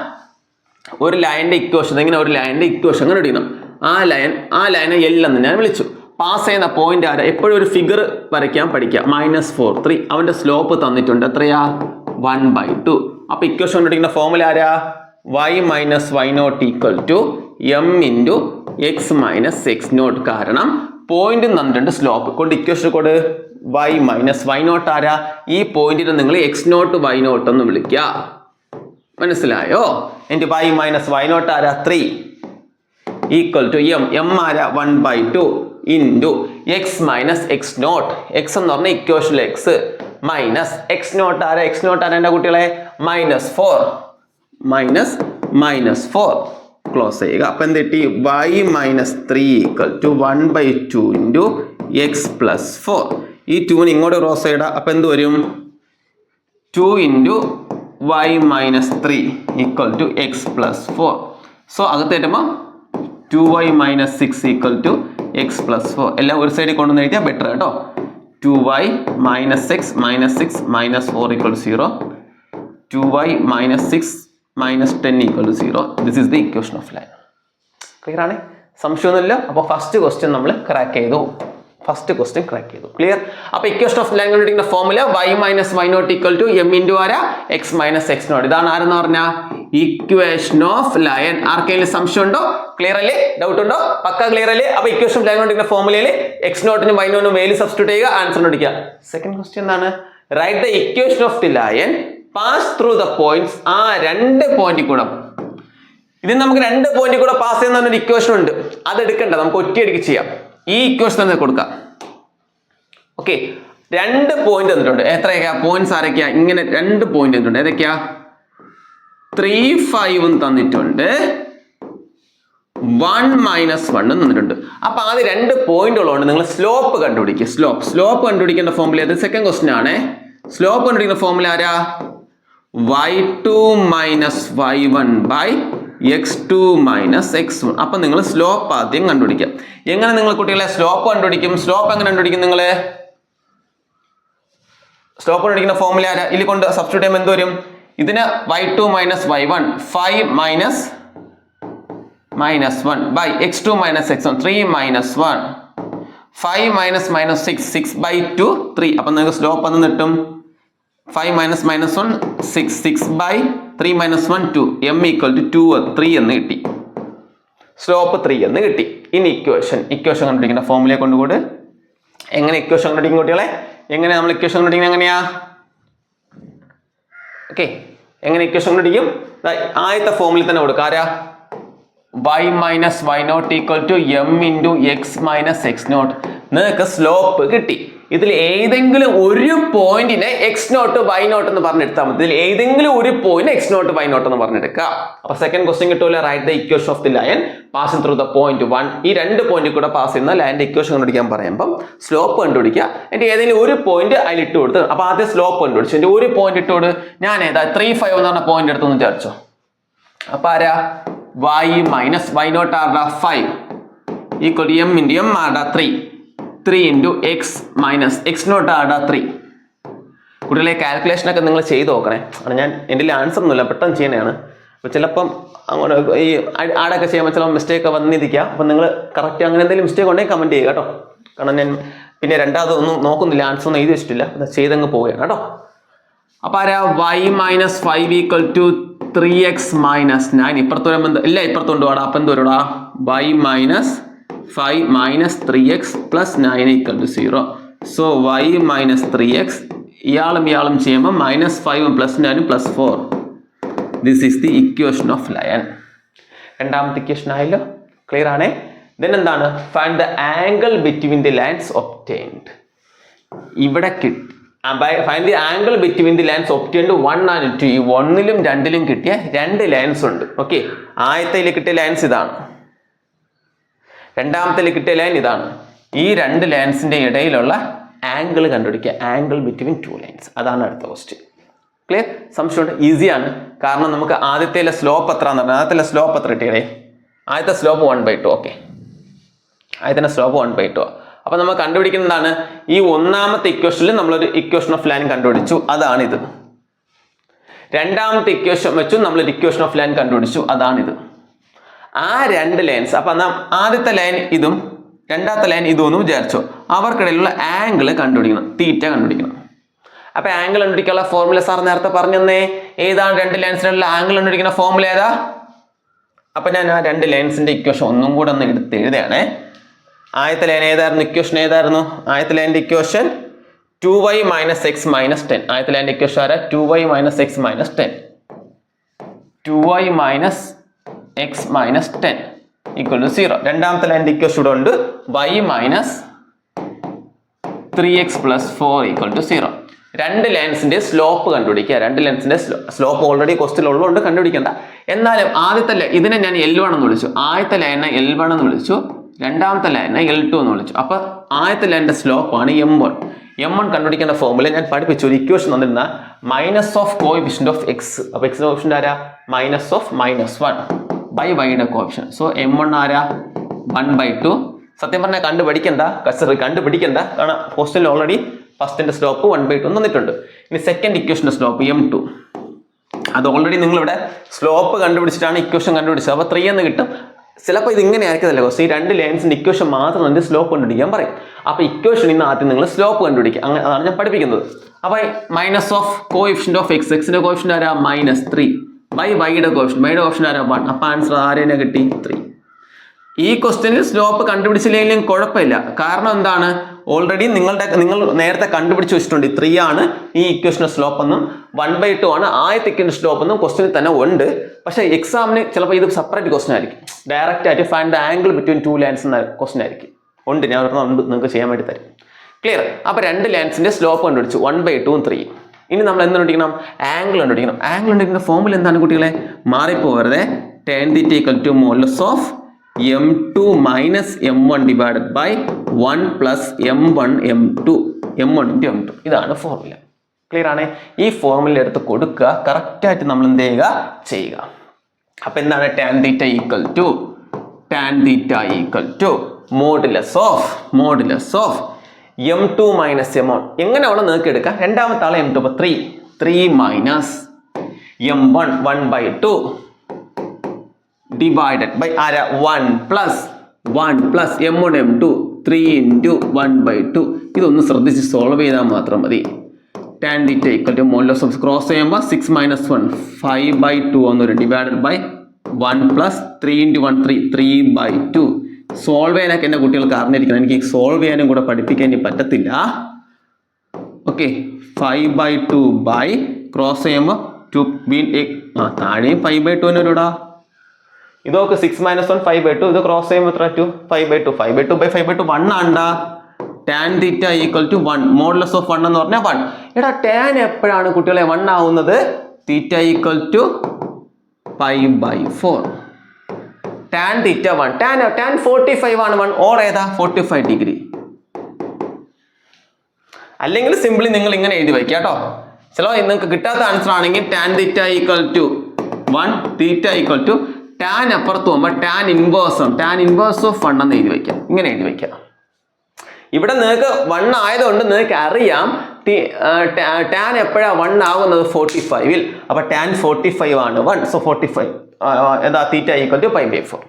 ഒരു ലൈനിന്റെ ഇക്വേഷൻ, ഇങ്ങനെ ഒരു ലൈനിന്റെ ഇക്വേഷൻ അങ്ങനെ ഇടണം. ആ ലൈനെ L എന്ന് ഞാൻ വിളിച്ചു. പാസ് ചെയ്യുന്ന പോയിന്റ് ആരാ? എപ്പോഴും ഒരു ഫിഗർ വരയ്ക്കാൻ പഠിക്കുക. -4 3 അവന്റെ സ്ലോപ്പ് തന്നിട്ടുണ്ട്. എത്രയാ? 1/2. അപ്പൊ ഇക്വേഷൻ കണ്ടുപിടിക്കുന്ന ഫോർമുല ആരാ? y - y0 = m × x - x0. കാരണം പോയിന്റ് തന്നിട്ടുണ്ട്, സ്ലോപ്പ് കൊണ്ട് ഇക്വേഷൻ കൊണ്ട് y - y0 ആരാ? ഈ പോയിന്റിനെ നിങ്ങൾ x0 y0 എന്ന് വിളിക്കുക. മനസ്സിലായോ? എന്നിട്ട് y - y0 ആരാ? 3 = m ആരാ? 1/2 × x - x0. x എന്ന് പറഞ്ഞ ഇക്വേഷനിലെ x മൈനസ് x0 ആരാ? x0 ആരാ എൻ്റെ കുട്ടികളെ? -4 -4 ക്ലോസ് ചെയ്യുക. അപ്പൊ എന്ത് കിട്ടി? y - 3 = 1/2 × x + 4. ഈ 2 ഇങ്ങോട്ട് ക്രോസ് ചെയ്യടാ. അപ്പൊ എന്ത് വരും? 2 × y - 3 = x + 4. സോ അകത്ത് വരുമ്പോൾ 2y - 6 = x + 4. എല്ലാം ഒരു സൈഡിൽ കൊണ്ടുവന്ന് എഴുതിയാൽ ബെറ്റർ കേട്ടോ. 2y - x - 6 - 4 = 0. 2y - 6 - 10 = 0. This is the equation of line. Clear ആണ്? സംശയമൊന്നുമില്ല. അപ്പോൾ ഫസ്റ്റ് ക്വസ്റ്റ്യൻ നമ്മൾ ക്രാക്ക് ചെയ്തു. ക്ലിയർ? അപ്പൊ ഇക്വേഷൻ ഓഫ് ലൈൻ കണ്ടുപിടിക്കുന്ന ഫോർമുല y - y0 = m × ആരാ? x - x0. ഇതാണ് ആരെന്ന് പറഞ്ഞാൽ ഇക്വേഷൻ ഓഫ് ലൈൻ. ആർക്കെങ്കിലും സംശയം ഉണ്ടോ? ക്ലിയർ അല്ലേ? ഡൗട്ട് ഉണ്ടോ? പക്ക ക്ലിയർ അല്ലേ? അപ്പൊ ഇക്വേഷൻ ഓഫ് ലൈൻ കണ്ടുപിടിക്കുന്ന ഫോർമുലയിൽ x0 നും y0 നും വാല്യൂ സബ്സ്റ്റിറ്റ്യൂട്ട് ചെയ്യുക, ആൻസർ കണ്ടുപിടിക്കുക. സെക്കൻഡ് ക്വസ്റ്റ്യൻ എന്താണ്? Write the equation of the line pass through the points. ആ രണ്ട് പോയിന്റിൽ കൂടെ, ഇത് നമുക്ക് രണ്ട് പോയിന്റിൽ കൂടെ പാസ് ചെയ്യുന്ന ഒരു ഇക്വേഷൻ ഉണ്ട്. അത് എടുക്കണ്ട, നമുക്ക് ഒറ്റയടിക്ക് ചെയ്യാം. ഈ ഇക്വേഷൻ തന്നെ കൊടുക്കാം. ഓക്കെ, രണ്ട് പോയിന്റ് തന്നിട്ടുണ്ട്. എത്രയൊക്കെയാ പോയിന്റ്സ്? ആരൊക്കെയാ? ഇങ്ങനെ രണ്ട് പോയിന്റ് തന്നിട്ടുണ്ട്. ഏതൊക്കെയാ? 3 5 തന്നിട്ടുണ്ട്, 1 - 1 തന്നിട്ടുണ്ട്. അപ്പൊ ആദ്യം രണ്ട് പോയിന്റ് ഉള്ളതുകൊണ്ട് നിങ്ങൾ സ്ലോപ്പ് കണ്ടുപിടിക്കുക. സ്ലോപ്പ് കണ്ടുപിടിക്കേണ്ട ഫോർമുല ഏത്? സെക്കൻഡ് ക്വസ്റ്റ്യൻ ആണ്. സ്ലോപ്പ് കണ്ടുപിടിക്കുന്ന ഫോർമുല ആരാ? y2 - y1 x2 - x1. അപ്പൊ നിങ്ങൾ സ്ലോപ്പ് ആദ്യം കണ്ടുപിടിക്കാം. എങ്ങനെ നിങ്ങൾ കുട്ടികളെ സ്ലോപ്പ് കണ്ടുപിടിക്കും? സ്ലോപ്പ് എങ്ങനെ കണ്ടുപിടിക്കും? നിങ്ങള് സ്ലോപ്പ് കണ്ടുപിടിക്കുന്ന ഫോർമുല ആരാ? ഇതിൽ കൊണ്ട് സബ്സ്റ്റിറ്റ്യൂട്ട് ചെയ്യുമ്പോൾ എന്ത് വരും? ഇതിന് y2 - y1 5 - -1 x2 - x1 3 - 1 5 - -6 6/2 3. അപ്പൊ നിങ്ങൾക്ക് സ്ലോപ്പ് എന്ന് കിട്ടും 5 - -1 6 6/3 - 1 2 m = 2 3 എന്ന് കിട്ടി. സ്ലോപ്പ് 3 എന്ന് കിട്ടി. ഇനി ഇക്വേഷൻ കണ്ടുപിടിക്കുന്ന ഫോർമുലയെ കൊണ്ടുകൂടെ എങ്ങനെ ഇക്വേഷൻ കണ്ടുപിടിക്കും കുട്ടികളെ? എങ്ങനെ നമ്മൾ ഇക്വേഷൻ കണ്ടുപിടിക്കുന്നത്? എങ്ങനെയാ? ഓക്കെ, എങ്ങനെ ഇക്വേഷൻ കണ്ടുപിടിക്കും? ആദ്യത്തെ ഫോർമുല തന്നെ കൊടുക്കുക. ആരാ? y - y0 = m × x - x0. നിങ്ങൾക്ക് സ്ലോപ്പ് കിട്ടി. ഇതിൽ ഏതെങ്കിലും ഒരു പോയിന്റിനെ x0 y0 എന്ന് പറഞ്ഞെടുത്താൽ മതി. ഇതിൽ ഏതെങ്കിലും ഒരു പോയിന്റ് x0 y0 എന്ന് പറഞ്ഞെടുക്കുക. അപ്പൊ സെക്കൻഡ് ക്വസ്റ്റ്യൻ കിട്ടൂല. Write the equation of the line passing through the point 1. ഈ രണ്ട് പോയിന്റിൽ കൂടെ പാസ് ചെയ്യുന്ന ലൈനിന്റെ ഇക്വേഷൻ കണ്ടുപിടിക്കാൻ പറയുമ്പോൾ സ്ലോപ്പ് കണ്ടുപിടിക്കുക. എന്നിട്ട് ഏതെങ്കിലും ഒരു പോയിന്റ് അതിൽ ഇട്ട് കൊടുത്ത്, അപ്പൊ ആദ്യം സ്ലോപ്പ് കണ്ടുപിടിച്ചു. എന്റെ ഒരു പോയിന്റ് ഇട്ടോട്. ഞാൻ ഏതാ 3 5 എന്ന് പറഞ്ഞ പോയിന്റ് എടുത്തെന്ന് വിചാരിച്ചോ. അപ്പൊ ആരാ? y - y0 ആരുടെ? 5 = m × m ആരുടെ? 3 × x - x0 ആരുടെ? 3. കുട്ടികളെ കാൽക്കുലേഷൻ ഒക്കെ നിങ്ങൾ ചെയ്ത് നോക്കണേ. ഞാൻ എൻ്റെ ആൻസർ ഒന്നുമില്ല, പെട്ടെന്ന് ചെയ്യണതാണ്. അപ്പോൾ ചിലപ്പം അങ്ങോട്ട് ഈ ആടൊക്കെ ചെയ്യുമ്പോൾ ചില മിസ്റ്റേക്ക് വന്നിരിക്കുക. അപ്പം നിങ്ങൾ കറക്റ്റ് അങ്ങനെ എന്തെങ്കിലും മിസ്റ്റേക്ക് ഉണ്ടെങ്കിൽ കമൻറ്റ് ചെയ്യുക കേട്ടോ. കാരണം ഞാൻ പിന്നെ രണ്ടാമതൊന്നും നോക്കുന്നില്ല, ആൻസർ ഒന്നും എഴുതി വെച്ചിട്ടില്ല, ചെയ്തങ്ങ് പോവുകയാണ് കേട്ടോ. അപ്പോൾ ആരാ? y - 5 = 3x - 9. ഇപ്പുറത്ത് വരുമ്പോൾ എല്ലാം ഇപ്പുറത്തോണ്ട് വാടാ. അപ്പം എന്ത് വരുടാ? y - 5 - 3x + 9 = 0. So y - 3x ഇയാളും ചെയ്യുമ്പോൾ -5 + 9 + 4. This is the equation of line. രണ്ടാമത്തെ ഇക്വേഷൻ ആയല്ലോ. ക്ലിയർ ആണേ? ദെൻ എന്താണ്? Find the angle between the lines obtained. ഇവിടെ കിട്ടി. Find the angle between the lines obtained 1 and 2. ഈ 1ലും 2ലും കിട്ടിയ രണ്ട് ലൈൻസ് ഉണ്ട്. ഓക്കെ, ആദ്യത്തിൽ കിട്ടിയ ലൈൻസ് ഇതാണ്, രണ്ടാമത്തിൽ കിട്ടിയ ലൈൻ ഇതാണ്. ഈ രണ്ട് ലൈൻസിന്റെ ഇടയിലുള്ള ആംഗിൾ കണ്ടുപിടിക്കുക. Angle between 2 lines. അതാണ് അടുത്ത ക്വസ്റ്റ്യൻ. ക്ലിയർ? സംശയമുണ്ട്? ഈസിയാണ്. കാരണം നമുക്ക് ആദ്യത്തെ സ്ലോപ്പ് എത്ര എന്ന് പറഞ്ഞാൽ, ആദ്യത്തെ സ്ലോപ്പ് എത്ര കിട്ടിയേ? ആദ്യത്തെ സ്ലോപ്പ് 1/2. ഓക്കെ, ആദ്യത്തെ സ്ലോപ്പ് 1/2. അപ്പൊ നമ്മൾ കണ്ടുപിടിക്കുന്നതാണ് ഈ ഒന്നാമത്തെ ഇക്വേഷനിൽ നമ്മളൊരു ഇക്വേഷൻ ഓഫ് ലൈൻ കണ്ടുപിടിച്ചു, അതാണിത്. രണ്ടാമത്തെ ഇക്വേഷൻ വെച്ചു നമ്മളൊരു ഇക്വേഷൻ ഓഫ് ലൈൻ കണ്ടുപിടിച്ചു, അതാണിത്. ആ രണ്ട് ലൈൻസ്, അപ്പൊ നാം ആദ്യത്തെ ലൈൻ ഇതും രണ്ടാമത്തെ ലൈൻ ഇതും എന്ന് വിചാരിച്ചോ. അവർക്കിടയിലുള്ള ആംഗിൾ കണ്ടുപിടിക്കണം, തീറ്റ കണ്ടുപിടിക്കണം. അപ്പൊ ആംഗിൾ കണ്ടുപിടിക്കാനുള്ള ഫോർമുല സാർ നേരത്തെ പറഞ്ഞേ. ഏതാണ് രണ്ട് ലൈൻസിനുള്ള ആംഗിൾ കണ്ടുപിടിക്കുന്ന ഫോർമുല ഏതാ? അപ്പൊ ഞാൻ ആ രണ്ട് ലൈൻസിന്റെ ഇക്വേഷൻ ഒന്നും കൂടെ ഒന്ന് എടുത്ത് എഴുതുകയാണേ. ആദ്യത്തെ ലൈൻ ഏതായിരുന്നു? ഇക്വേഷൻ ഏതായിരുന്നു? ആദ്യത്തെ ലൈനിന്റെ ഇക്വേഷൻ 2y - x - 10. ആദ്യത്തെ ലൈനിന്റെ ഇക്വേഷൻ ആരാ? 2y - x - 10. 2y - x - 10 = 0. രണ്ടാമത്തെ ലൈനിന്റെ ഇക്വേഷൻ ഇവിടെ ഉണ്ട്. y - 3x + 4 = 0. രണ്ട് ലൈൻസിന്റെ സ്ലോപ്പ് കണ്ടുപിടിക്കുക. രണ്ട് ലൈൻസിന്റെ സ്ലോപ്പ് ഓൾറെഡി ക്വസ്റ്റ്യൻ ഉള്ളതുകൊണ്ട് കണ്ടുപിടിക്കണ്ട. എന്നാലും ആദ്യത്തെ ഇതിനെ ഞാൻ L1 എന്ന് വിളിച്ചു. ആദ്യത്തെ ലൈനെ L1 എന്ന് വിളിച്ചു. രണ്ടാമത്തെ ലൈനെ L2 എന്ന് വിളിച്ചു. അപ്പൊ ആദ്യത്തെ ലൈനിന്റെ സ്ലോപ്പാണ് M1. M1 കണ്ടുപിടിക്കേണ്ട ഫോർമുല ഞാൻ പഠിപ്പിച്ചു. ഒരു ഇക്വേഷൻ തന്നിരുന്ന minus of coefficient of x. അപ്പൊ x കോഎഫിഷ്യന്റ് ആരാ? Minus of -1 by y coefficient. So M1 ആരാ? 1/2. സത്യം പറഞ്ഞാൽ കണ്ടുപിടിക്കണ്ട, കണ്ടുപിടിക്കണ്ട, കാരണം ക്വസ്റ്റ്യനിൽ ഓൾറെഡി ഫസ്റ്റിന്റെ സ്ലോപ്പ് 1/2 തന്നിട്ടുണ്ട്. ഇനി സെക്കൻഡ് ഇക്വേഷന്റെ സ്ലോപ്പ് M2. അത് ഓൾറെഡി നിങ്ങളിവിടെ സ്ലോപ്പ് കണ്ടുപിടിച്ചിട്ടാണ് ഇക്വേഷൻ കണ്ടുപിടിച്ചത്. അപ്പൊ 3 എന്ന് കിട്ടും. ചിലപ്പോൾ ഇത് ഇങ്ങനെ ആയിരിക്കത്തില്ല ക്വസ്റ്റ്യൻ. ഈ രണ്ട് ലൈൻസിന്റെ ഇക്വേഷൻ മാത്രം അതിന്റെ സ്ലോപ്പ് കണ്ടുപിടിക്കാൻ പറയും. അപ്പൊ ഇക്വേഷൻ ഇന്ന് ആദ്യം നിങ്ങൾ സ്ലോപ്പ് കണ്ടുപിടിക്കുക. അങ്ങനെ അതാണ് ഞാൻ പഠിപ്പിക്കുന്നത്. അപ്പൊ minus of coefficient of x. എക്സിന്റെ കോഎഫിഷ്യന്റ് ആരാ? -3 ബൈ വൈയുടെ കോഎഫിഷ്യന്റ് ആരാ? 1. അപ്പൊ ആൻസർ ആരെന്നെ കിട്ടി? 3. ഈ ക്വസ്റ്റ്യനിൽ സ്ലോപ്പ് കണ്ടുപിടിച്ചില്ലെങ്കിലും കുഴപ്പമില്ല. കാരണം എന്താണ്? ഓൾറെഡി നിങ്ങൾ നേരത്തെ കണ്ടുപിടിച്ച് വെച്ചിട്ടുണ്ട് 3 ആണ് ഈ ഇക്വേഷന്റെ സ്ലോപ്പ് എന്നും 1/2 ആണ് ആദ്യത്തെ ഇക്വേഷന്റെ സ്ലോപ്പ് എന്നും ക്വസ്റ്റ്യനിൽ തന്നെ ഉണ്ട്. പക്ഷേ എക്സാമിന് ചിലപ്പോൾ ഇത് സെപ്പറേറ്റ് ക്വസ്റ്റ്യൻ ആയിരിക്കും. ഡയറക്റ്റ് ആയിട്ട് find the angle between 2 lines എന്ന ക്വസ്റ്റ്യൻ ആയിരിക്കും. ഉണ്ട്, ഞാൻ ഒരെണ്ണം നിങ്ങൾക്ക് ചെയ്യാൻ വേണ്ടി തരും. ക്ലിയർ? അപ്പൊ രണ്ട് ലൈൻസിന്റെ സ്ലോപ്പ് കണ്ടുപിടിച്ചു, 1/2 ഉം 3. ഇനി നമ്മൾ എന്ത് കണ്ടുപിടിക്കണം? ആംഗിൾ കണ്ടുപിടിക്കണം. ആംഗിൾ കണ്ടുപിടിക്കുന്ന ഫോർമുല എന്താണ് കുട്ടികളെ? മാറിപ്പോവരുത്. tan θ = modulus of m2 - m1 divided by 1 + m1 m2 m1 × m2. ഇതാണ് ഫോർമുല. ക്ലിയർ ആണ്? ഈ ഫോർമുല എടുത്ത് കൊടുക്കുക. കറക്റ്റായിട്ട് നമ്മൾ എന്ത് ചെയ്യുക. അപ്പൊ എന്താണ്? tan θ = modulus of m2 - m1. എങ്ങനെ വേണം നിങ്ങൾക്ക് എടുക്കാം. രണ്ടാമത്തെ ആളെ m2. അപ്പൊ 3 - m1 1/2 ഡിവൈഡഡ് ബൈ ആരാ? 1 + m1 m2 3 × 1/2. ഇതൊന്ന് ശ്രദ്ധിച്ച് സോൾവ് ചെയ്താൽ മാത്രം മതി. tan θ = മോഡുലസ് ഓഫ് ക്രോസ് ചെയ്യുമ്പോൾ 6 - 1 5/2 എന്നൊരു ഡിവൈഡഡ് ബൈ 1 + 3 × 1 3/2. സോൾവ് ചെയ്യാനൊക്കെ എൻ്റെ കുട്ടികൾക്ക് അറിഞ്ഞിരിക്കണം. എനിക്ക് സോൾവ് ചെയ്യാനും കൂടെ പഠിപ്പിക്കാൻ പറ്റത്തില്ല. ഓക്കെ, 5/2 ബൈ ക്രോസ് ചെയ്യുമ്പോൾ 2 താഴെയും 5/2 വരൂടാ. ഇതൊക്കെ 6 - 1 5/2. ഇത് ക്രോസ് ചെയ്യുമ്പോൾ എത്ര? 2 5/2 5/2 / 5/2 1 ആണ്ടാ. tan θ = 1. മോഡുലസ് ഓഫ് 1 എന്ന് പറഞ്ഞാൽ 1. എടാ tan എപ്പോഴാണ് കുട്ടികളെ 1 ആവുന്നത്? θ = π/4. tan θ 1. tan 45 ആണ് 1. ഓർ ഏതാ? 45 ഡിഗ്രി. അല്ലെങ്കിൽ സിംപ്ലി നിങ്ങൾ ഇങ്ങനെ എഴുതി വയ്ക്കുക കേട്ടോ. ചിലപ്പോൾ നിങ്ങൾക്ക് കിട്ടാത്ത ആൻസർ ആണെങ്കിൽ tan θ = 1 θ = tan അപ്പുറത്ത് പോകുമ്പോൾ tan ഇൻവേഴ്സ് ഓഫ് 1 എന്ന് എഴുതി വയ്ക്കാം. ഇങ്ങനെ എഴുതി വയ്ക്കാം. ഇവിടെ നിങ്ങൾക്ക് 1 ആയതുകൊണ്ട് നിങ്ങൾക്ക് അറിയാം tan എപ്പോഴാണ് 1 ആകുന്നത്? 45-ൽ. അപ്പൊ tan 45 ആണ് 1. സോ 45 എന്താ? θ = π/4.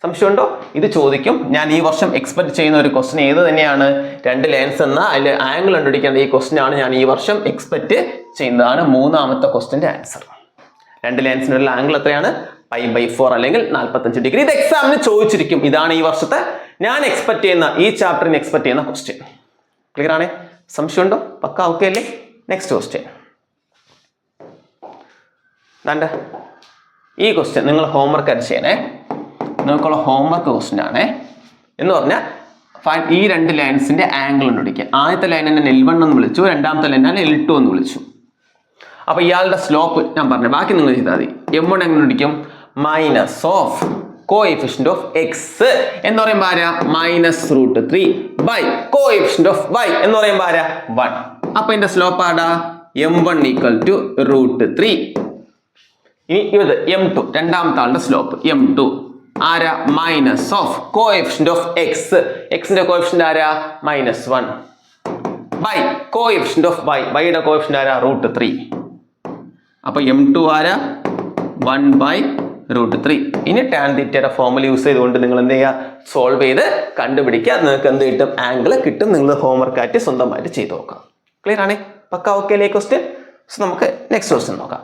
സംശയമുണ്ടോ? ഇത് ചോദിക്കും. ഞാൻ ഈ വർഷം എക്സ്പെക്ട് ചെയ്യുന്ന ഒരു ക്വസ്റ്റ്യൻ ഏത് തന്നെയാണ്? രണ്ട് ലൈൻസ് എന്ന അതിൽ ആംഗിൾ കണ്ടുപിടിക്കേണ്ട ഈ ക്വസ്റ്റ്യൻ ആണ് ഞാൻ ഈ വർഷം എക്സ്പെക്ട് ചെയ്യുന്നതാണ്. മൂന്നാമത്തെ ക്വസ്റ്റ്യന്റെ ആൻസർ. രണ്ട് ലൈൻസിനുള്ള ആംഗിൾ എത്രയാണ്? π/4 അല്ലെങ്കിൽ 45 ഡിഗ്രി. ഇത് എക്സാമിന് ചോദിച്ചിരിക്കും. ഇതാണ് ഈ വർഷത്തെ ഞാൻ എക്സ്പെക്ട് ചെയ്യുന്ന, ഈ ചാപ്റ്ററിന് എക്സ്പെക്ട് ചെയ്യുന്ന ക്വസ്റ്റ്യൻ. ക്ലിയർ ആണ്? സംശയമുണ്ടോ? പക്ക ഓക്കെ അല്ലേ? Next question. ഈ ക്വസ്റ്റ്യൻ നിങ്ങൾ ഹോംവർക്ക് ആയിട്ട് ചെയ്യണേ. നിങ്ങൾക്കുള്ള ഹോംവർക്ക് ക്വസ്റ്റ്യൻ ആണ്. എന്ന് പറഞ്ഞാൽ ഈ രണ്ട് ലൈൻസിന്റെ ആംഗിൾ കണ്ടുപിടിക്കുക. ആദ്യത്തെ ലൈൻ ഞാൻ L1 എന്ന് വിളിച്ചു, രണ്ടാമത്തെ ലൈൻ ഞാൻ L2 എന്ന് വിളിച്ചു. അപ്പൊ ഇയാളുടെ സ്ലോപ്പ് ഞാൻ പറഞ്ഞു, ബാക്കി നിങ്ങൾ ചെയ്താൽ മതി. M1 എങ്ങനെ കണ്ടുപിടിക്കും? Minus of coefficient of x എന്ന് പറയുമ്പോൾ ആരാ? -√3 ബൈ കോഎഫിഷ്യന്റ് ഓഫ് y എന്ന് പറയുമ്പോൾ ആരാ? 1. അപ്പൊ ഇതിന്റെ സ്ലോപ്പ് ആടാ? m1 = √3. ഇനി ഇത് M2, രണ്ടാമത്തെ ആളുടെ സ്ലോപ്പ് M2 ആരാ minus of coefficient of X, എക്സിന്റെ കോഎഫിഷ്യന്റ് ആരാ -1 ബൈ കോഎഫിഷ്യന്റ് ഓഫ് y, yയുടെ കോഎഫിഷ്യന്റ് ആരാ √3. അപ്പൊ m2 ആരാ 1/√3. ഇനി ടാൻ തീറ്റയുടെ ഫോർമുല യൂസ് ചെയ്തുകൊണ്ട് നിങ്ങൾ എന്ത് ചെയ്യുക, സോൾവ് ചെയ്ത് കണ്ടുപിടിക്കുക. നിങ്ങൾക്ക് എന്ത് കിട്ടും, ആംഗിൾ കിട്ടും. നിങ്ങൾ ഹോംവർക്ക് ആയിട്ട് സ്വന്തമായിട്ട് ചെയ്ത് നോക്കാം. ക്ലിയർ ആണ്? പക്ക ഓക്കെ അല്ലേ ക്വസ്റ്റ്യൻ? സോ നമുക്ക് നെക്സ്റ്റ് ക്വസ്റ്റ്യൻ നോക്കാം.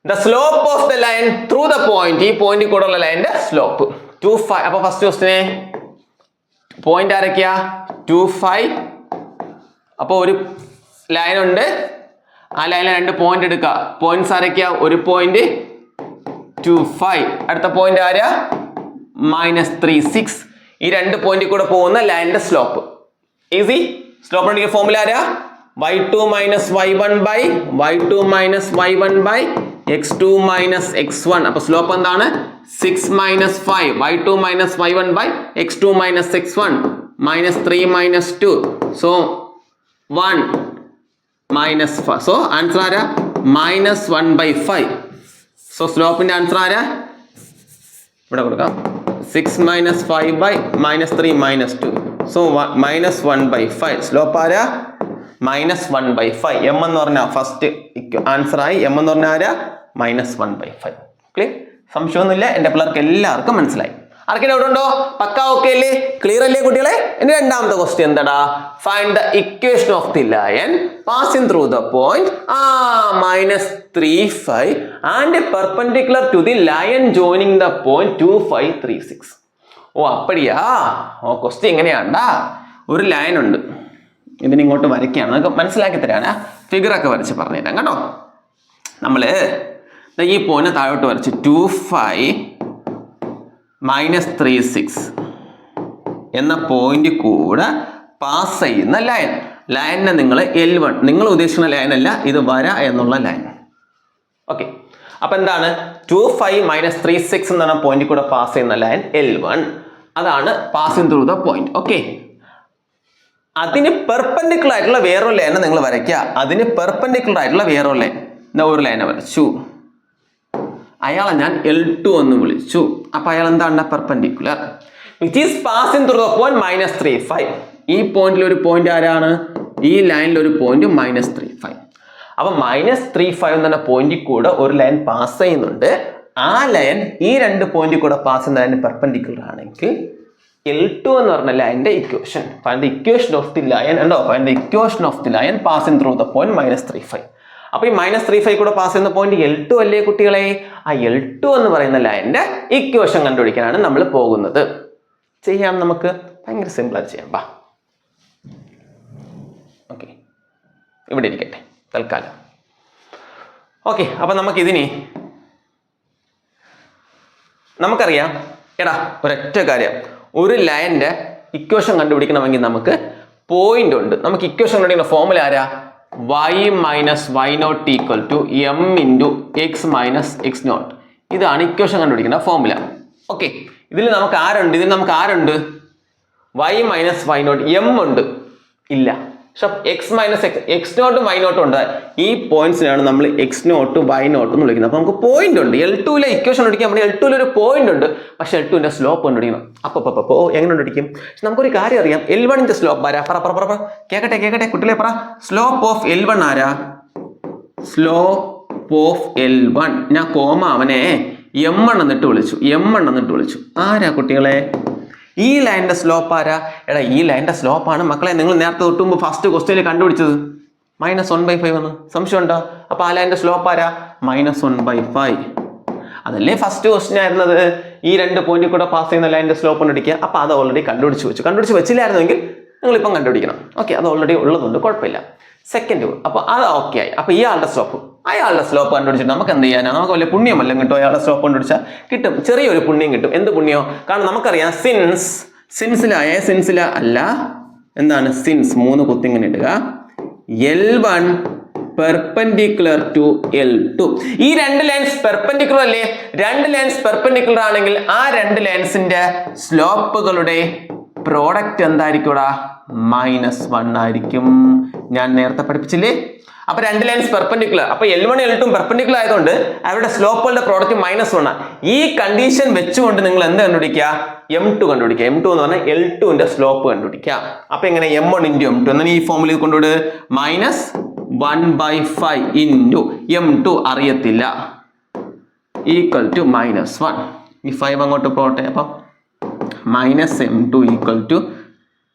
The slope of the line through the point, ഈ പോയിന്റ് കൂടെ ഉള്ള ലൈനിന്റെ സ്ലോപ്പ് 2,5. അപ്പൊ ഫസ്റ്റ് ക്വസ്റ്റിനെ പോയിന്റ് ആരൊക്കെയാ 2,5. അപ്പൊ ഒരു ലൈൻ ഉണ്ട്, ആ ലൈനിൽ 2 പോയിന്റ് എടുക്കുക. പോയിന്റ്സ് ആരൊക്കെയാ, ഒരു പോയിന്റ് 2,5, അടുത്ത പോയിന്റ് ആരാ -3,6. ഈ 2 പോയിന്റ് കൂടെ പോകുന്ന ലൈനിന്റെ സ്ലോപ്പ് ഈസി. സ്ലോപ്പ് ഉണ്ടെങ്കിൽ ഫോർമുല ആരാ y2 minus y1 by y2 minus y1 by x2 minus x1. അപ്പൊ സ്ലോപ്പ് എന്താണ് 6 minus 5 y2 minus y1 by x2 minus x1 minus 3 minus 2. So 1 minus 5. So answer ആരാ -1/5. So സ്ലോപ്പിന്റെ answer ആരാ ഇവിടെ കൊടുക്കാം 6 minus 5 by -3 minus 2. So -1/5. Slope ആരാ -1/5. m എന്ന് പറഞ്ഞാൽ first answer ആയി. m എന്ന് പറഞ്ഞാൽ ആരാ -1/5. ക്ലിയർ? സംശയമൊന്നുമില്ല, എന്റെ പിള്ളേർക്ക് എല്ലാവർക്കും മനസ്സിലായി. ആർക്കും ഡൗട്ട് ഉണ്ടോ? പക്കാ ഓക്കെ അല്ലേ? ക്ലിയർ അല്ലേ കുട്ടികളെ? ഇനി രണ്ടാമത്തെ ക്വസ്റ്റ്യൻ എന്താടാ, find the equation of the line passing through the point -3,5 and perpendicular to the line joining the point 2,5,3,6. ഓ അപ്പടിയാ. ഓ ക്വസ്റ്റ്യൻ എങ്ങനെയാണ്ടാ, ഒരു ലൈൻ ഉണ്ട്, ഇതിനിങ്ങോട്ട് വരയ്ക്കുകയാണ്. നിങ്ങൾക്ക് മനസ്സിലാക്കി തരാണ്, ഫിഗറൊക്കെ വരച്ച് പറഞ്ഞുതരാം കേട്ടോ. നമ്മൾ ഈ പോയിന്റ് താഴോട്ട് വരച്ച് 2,5 -3,6 എന്ന പോയിന്റ് കൂടെ പാസ് ചെയ്യുന്ന ലൈനിനെ നിങ്ങൾ L1, നിങ്ങൾ ഉദ്ദേശിക്കുന്ന ലൈൻ അല്ല, ഇത് വര എന്നുള്ള ലൈൻ. ഓക്കെ, അപ്പൊ എന്താണ് 2,5 -3,6 എന്ന പോയിന്റ് കൂടെ പാസ് ചെയ്യുന്ന ലൈൻ L1, അതാണ് passing through the point. Okay, അതിന് പെർപെൻഡിക്കുലർ ആയിട്ടുള്ള വേറൊരു ലൈനെ നിങ്ങൾ വരയ്ക്കുക. അതിന് പെർപെൻഡിക്കുലർ ആയിട്ടുള്ള വേറൊരു ലൈൻ, ഒരു ലൈനെ വരച്ചു. അയാളെ ഞാൻ L2 എന്ന് വിളിച്ചു. അപ്പൊ അയാൾ എന്താണ് perpendicular which is passing through the point -3,5. ഈ പോയിന്റിൽ ഒരു പോയിന്റ് ആരാണ്, ഈ ലൈനിൽ ഒരു പോയിന്റ് -3,5. അപ്പൊ -3,5 എന്ന പോയിന്റിൽ കൂടെ ഒരു ലൈൻ പാസ് ചെയ്യുന്നുണ്ട്. ആ ലൈൻ ഈ 2 പോയിന്റിൽ കൂടെ പാസ് ചെയ്യുന്ന ലൈൻ പെർപെൻഡിക്കുലർ ആണെങ്കിൽ L2 എന്ന് പറഞ്ഞ ലൈനിന്റെ equation, find the equation of the line ഉണ്ടോ, find the equation of the line passing through the point -3,5. അപ്പൊ ഈ -3,5 കൂടെ പാസ് ചെയ്യുന്ന പോയിന്റ് L2 അല്ലേ കുട്ടികളെ? ആ L2 എന്ന് പറയുന്ന ലൈനിന്റെ ഇക്വേഷൻ കണ്ടുപിടിക്കാനാണ് നമ്മൾ പോകുന്നത്. ചെയ്യാം, നമുക്ക് ഭയങ്കര സിമ്പിൾ ആയിട്ട് ചെയ്യാം. ബാ, ഓക്കെ, ഇവിടെ ഇരിക്കട്ടെ തൽക്കാലം. ഓക്കെ, അപ്പൊ നമുക്കറിയാം, എടാ ഒരൊറ്റ കാര്യം, ഒരു ലൈനിന്റെ ഇക്വേഷൻ കണ്ടുപിടിക്കണമെങ്കിൽ നമുക്ക് പോയിന്റ് ഉണ്ട്. നമുക്ക് ഇക്വേഷൻ കണ്ടുപിടിക്കുന്ന ഫോർമുല ആരാ, y minus y0 equal to m into x minus x0. ഇതാണ് ഇക്വേഷൻ കണ്ടുപിടിക്കുന്ന ഫോർമുല. ഓക്കെ, ഇതിൽ നമുക്ക് ആരുണ്ട്, y minus y0, m ഉണ്ട് ഇല്ല, പക്ഷെ x minus x0 y0 ഉണ്ട്. ഈ പോയിന്റ്സിനാണ് നമ്മൾ x0 y0 എന്ന് വിളിക്കുന്നത്. അപ്പൊ നമുക്ക് പോയിന്റ് ഉണ്ട്. L2 ഇക്വേഷൻ കണ്ടുപിടിക്കാൻ വേണ്ടി L2 ഒരു പോയിന്റ് ഉണ്ട്, പക്ഷെ L2 സ്ലോപ്പ് കണ്ടുപിടിക്കണം. അപ്പൊ എങ്ങനെ കണ്ടുപിടിക്കും? നമുക്കൊരു കാര്യം അറിയാം, L1 സ്ലോപ്പ് ആരാ, കേക്കട്ടെ കുട്ടികളെ പറ. സ്ലോപ്പ് ഓഫ് L1 ആരാ, സ്ലോപ്പ് ഓഫ് L1 ഞാൻ കോമ അവനെ m1 എന്നിട്ട് വിളിച്ചു. ആരാ കുട്ടികളെ? ഈ ലൈനിന്റെ സ്ലോപ്പ് ആരാ? എടാ ഈ ലൈനിന്റെ സ്ലോപ്പാണ് മക്കളെ നിങ്ങൾ നേരത്തെ തൊട്ടുമ്പ് ഫസ്റ്റ് ക്വസ്റ്റ്യനിൽ കണ്ടുപിടിച്ചത്, -1/5 എന്ന്. സംശയം ഉണ്ടോ? അപ്പൊ ആ ലൈനിന്റെ സ്ലോപ്പ് ആരാ, -1/5. അതല്ലേ ഫസ്റ്റ് ക്വസ്റ്റ്യൻ ആയിരുന്നത്, ഈ 2 പോയിന്റിൽ കൂടെ പാസ് ചെയ്യുന്ന ലൈനിന്റെ സ്ലോപ്പ് കണ്ടുപിടിക്കുക. അപ്പൊ അത് ഓൾറെഡി കണ്ടുപിടിച്ച് വെച്ചില്ലായിരുന്നെങ്കിൽ നിങ്ങൾ ഇപ്പം കണ്ടുപിടിക്കണം. ഓക്കെ, അത് ഓൾറെഡി ഉള്ളതുകൊണ്ട് കുഴപ്പമില്ല. സെക്കൻഡ്, അപ്പൊ അത് ഓക്കെ ആയി. അപ്പൊ അയാളുടെ സ്ലോപ്പ് കണ്ടുപിടിച്ചിട്ട് നമുക്ക് എന്ത് ചെയ്യാനാ, നമുക്ക് വലിയ പുണ്യമല്ല കിട്ടും. അയാളുടെ സ്ലോപ്പ് കണ്ടുപിടിച്ചാൽ കിട്ടും, ചെറിയൊരു പുണ്യം കിട്ടും. എന്ത് പുണ്യോ? കാരണം നമുക്കറിയാം സിൻസില അല്ല, എന്താണ് സിൻസ് 3 കുത്തിങ്ങനെ ഇടുക, L1 പെർപെൻഡിക്കുലർ ടു L2. ഈ 2 ലൈൻസ് പെർപെൻഡിക്കുലർ അല്ലേ? 2 ലൈൻസ് പെർപെൻഡിക്കുലർ ആണെങ്കിൽ ആ 2 ലൈൻസിന്റെ സ്ലോപ്പുകളുടെ പ്രോഡക്റ്റ് എന്തായിരിക്കും? -1 ആയിരിക്കും. ഞാൻ നേരത്തെ പഠിപ്പിച്ചില്ലേ? അപ്പൊ രണ്ട് ലൈൻസ് പെർപെൻഡിക്കുലർ. അപ്പൊ L1 L2 പെർപെൻഡിക്കുലർ ആയതുകൊണ്ട് അവരുടെ സ്ലോപ്പുകളുടെ പ്രോഡക്റ്റ് -1 ആണ്. ഈ കണ്ടീഷൻ വെച്ചുകൊണ്ട് നിങ്ങൾ എന്ത് കണ്ടുപിടിക്കുക? M2 കണ്ടുപിടിക്കുക. M2 എന്ന് പറഞ്ഞാൽ L2 ന്റെ സ്ലോപ്പ് കണ്ടുപിടിക്കുക. അപ്പൊ എങ്ങനെ M1 × M2 എന്നാൽ ഈ ഫോമിൽ കൊണ്ടുവിട് -1/5 × M2 അറിയത്തില്ല ഈക്വൽ ടു -1. ഈ 5 അങ്ങോട്ട് പോട്ടെ. അപ്പം -M2 equal to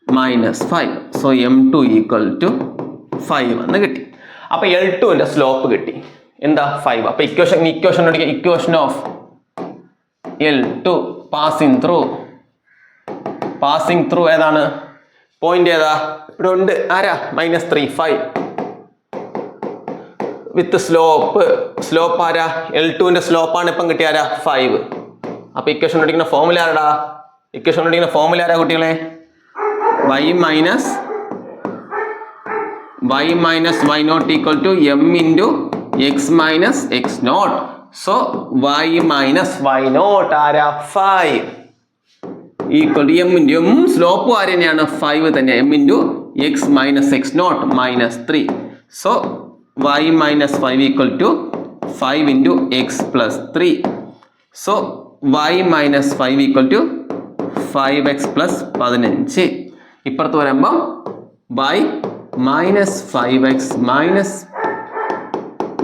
-5. So M2 equal to 5 എന്ന് കിട്ടി. അപ്പൊ L2 ന്റെ സ്ലോപ്പ് കിട്ടി എന്താ? 5. അപ്പൊ equation of L2 passing through ഏതാണ്? പോയിന്റ് ഏതാ? ഇവിടെ ഉണ്ട്. ആരാ? -3 5 വിത്ത് സ്ലോപ്പ് ആരാ? L2 ന്റെ സ്ലോപ്പാണ് ഇപ്പം കിട്ടിയ ആരാ? 5. അപ്പൊ ഇക്വേഷൻ കണ്ടുപിടിക്കുന്ന ഫോർമുല ആരാ? കുട്ടികളെ? y minus y0 equal to m into x minus x0. So y minus y0 ആരാ? 5 equal to m into m slope ആര് തന്നെയാണ്? 5 തന്നെ. m into x minus x0 -3. So y minus 5 equal to 5 into x plus 3. So y minus 5 equal to 5x plus 15. ഇപ്പുറത്ത് വരുമ്പം y minus 5x minus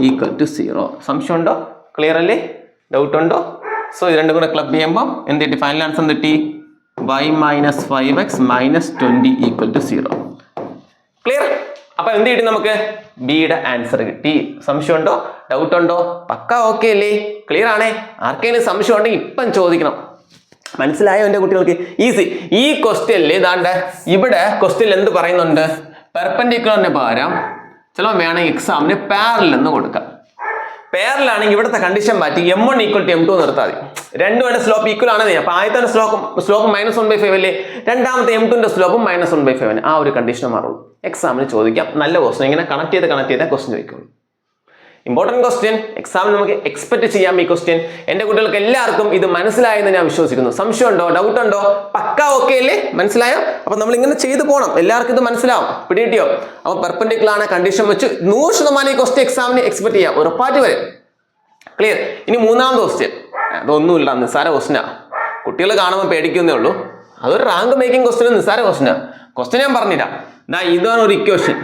equal to 0. സംശയം ഉണ്ടോ? Clear അല്ലേ? Doubt ഉണ്ടോ? So ഇത് രണ്ടും കൂടെ ക്ലബ് ചെയ്യുമ്പോൾ എന്ത് കിട്ടി? ഫൈനൽ ആൻസർ കിട്ടി y minus 5x minus 20 equal to 0. Clear? അപ്പൊ എന്ത് കിട്ടി? നമുക്ക് ബിയുടെ ആൻസർ കിട്ടി. സംശയം ഉണ്ടോ? ഡൗട്ട് ഉണ്ടോ? പക്ക ഓക്കെ അല്ലേ? ക്ലിയർ ആണേ? ആർക്കെങ്കിലും സംശയം ഉണ്ടെങ്കിൽ ഇപ്പം ചോദിക്കണം. മനസ്സിലായോ എൻ്റെ കുട്ടികൾക്ക്? ഈസി. ഈ ക്വസ്റ്റ്യനിൽ ഇതാണ്ട് ഇവിടെ ക്വസ്റ്റ്യനിൽ എന്ത് പറയുന്നുണ്ട്? പെർപെൻഡിക്കുലറിന് പകരം ചിലപ്പോൾ വേണമെങ്കിൽ എക്സാമിന് പാരലൽ എന്ന് കൊടുക്കാം. പാരലാണെങ്കിൽ ഇവിടുത്തെ കണ്ടീഷൻ മാറ്റി M1 = M2 നിർത്താൽ മതി. രണ്ടും സ്ലോപ്പ് ഈക്വൽ ആണെന്ന്. അപ്പൊ ആദ്യത്തെ സ്ലോപ്പ് -1/5 അല്ലേ? രണ്ടാമത്തെ M2 ന്റെ സ്ലോപ്പും -1/5 ആ ഒരു കണ്ടീഷൻ മാറുള്ളൂ. എക്സാമിന് ചോദിക്കാം. നല്ല ക്വസ്റ്റ്യൻ. ഇങ്ങനെ കണക്ട് ചെയ്ത ക്വസ്റ്റ്യൻ ചോദിക്കുള്ളൂ. Important question. എക്സാമിന് നമുക്ക് എക്സ്പെക്ട് ചെയ്യാം ഈ ക്വസ്റ്റ്യൻ. എൻ്റെ കുട്ടികൾക്ക് എല്ലാവർക്കും ഇത് മനസ്സിലായെന്ന് ഞാൻ വിശ്വസിക്കുന്നു. സംശയം ഉണ്ടോ? ഡൗട്ട് ഉണ്ടോ? പക്ക ഓക്കെ അല്ലേ? മനസ്സിലായോ? അപ്പൊ നമ്മൾ ഇങ്ങനെ ചെയ്തു പോകണം. എല്ലാവർക്കും ഇത് മനസ്സിലാവും. പിടികിട്ടിയോ? അപ്പൊ പെർപെൻഡിക്കുലർ ആണ് കണ്ടീഷൻ വെച്ച് 100% ഈ ക്വസ്റ്റ്യൻ എക്സാമിന് എക്സ്പെക്ട് ചെയ്യാം. ഉറപ്പായിട്ട് വരും. ക്ലിയർ? ഇനി മൂന്നാമത്തെ ക്വസ്റ്റ്യൻ. അതൊന്നുമില്ല, നിസ്സാര ക്വസ്റ്റ്യനാ. കുട്ടികൾ കാണുമ്പോൾ പേടിക്കുന്നേ ഉള്ളൂ. അതൊരു റാങ്ക് മേക്കിംഗ് ക്വസ്റ്റ്യൻ, നിസ്സാര ക്വസ്റ്റ്യനാ. ക്വസ്റ്റ്യൻ ഞാൻ പറഞ്ഞില്ല. ഇതാണ് ഒരു ഇക്വേഷൻ.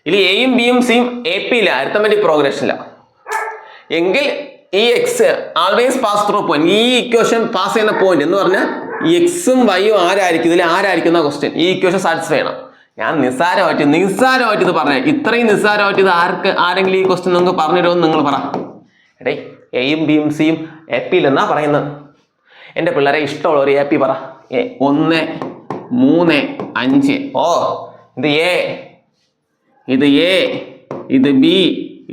ഇതിൽ എയും ബിയും സിയും AP അരിത്തമെറ്റിക് പ്രോഗ്രഷനില്ല എങ്കിൽ ഈ X always pass through point. ഈ ഇക്വേഷൻ പാസ് ചെയ്യുന്ന പോയിന്റ് എന്ന് പറഞ്ഞാൽ ഈ എക്സും വൈയും ആരായിരിക്കും? ഇതിൽ ആരായിരിക്കുന്ന ക്വസ്റ്റ്യൻ ഈ ഇക്വേഷൻ സാറ്റിസ്ഫൈ ചെയ്യണം. ഞാൻ നിസ്സാരമായിട്ട് ഇത് പറഞ്ഞ ഇത്രയും നിസ്സാരമായിട്ട് ഇത് ആരെങ്കിലും ഈ ക്വസ്റ്റ്യൻ നിങ്ങൾക്ക് പറഞ്ഞിരുമെന്ന് നിങ്ങൾ പറ. എടേ, എയും ബിയും സിയും AP എന്നാ പറയുന്നത്. എൻ്റെ പിള്ളേരെ ഇഷ്ടമുള്ള ഒരു AP പറ. 1 3 5. ഓ, ഇത് A, ഇത് A, ഇത് B,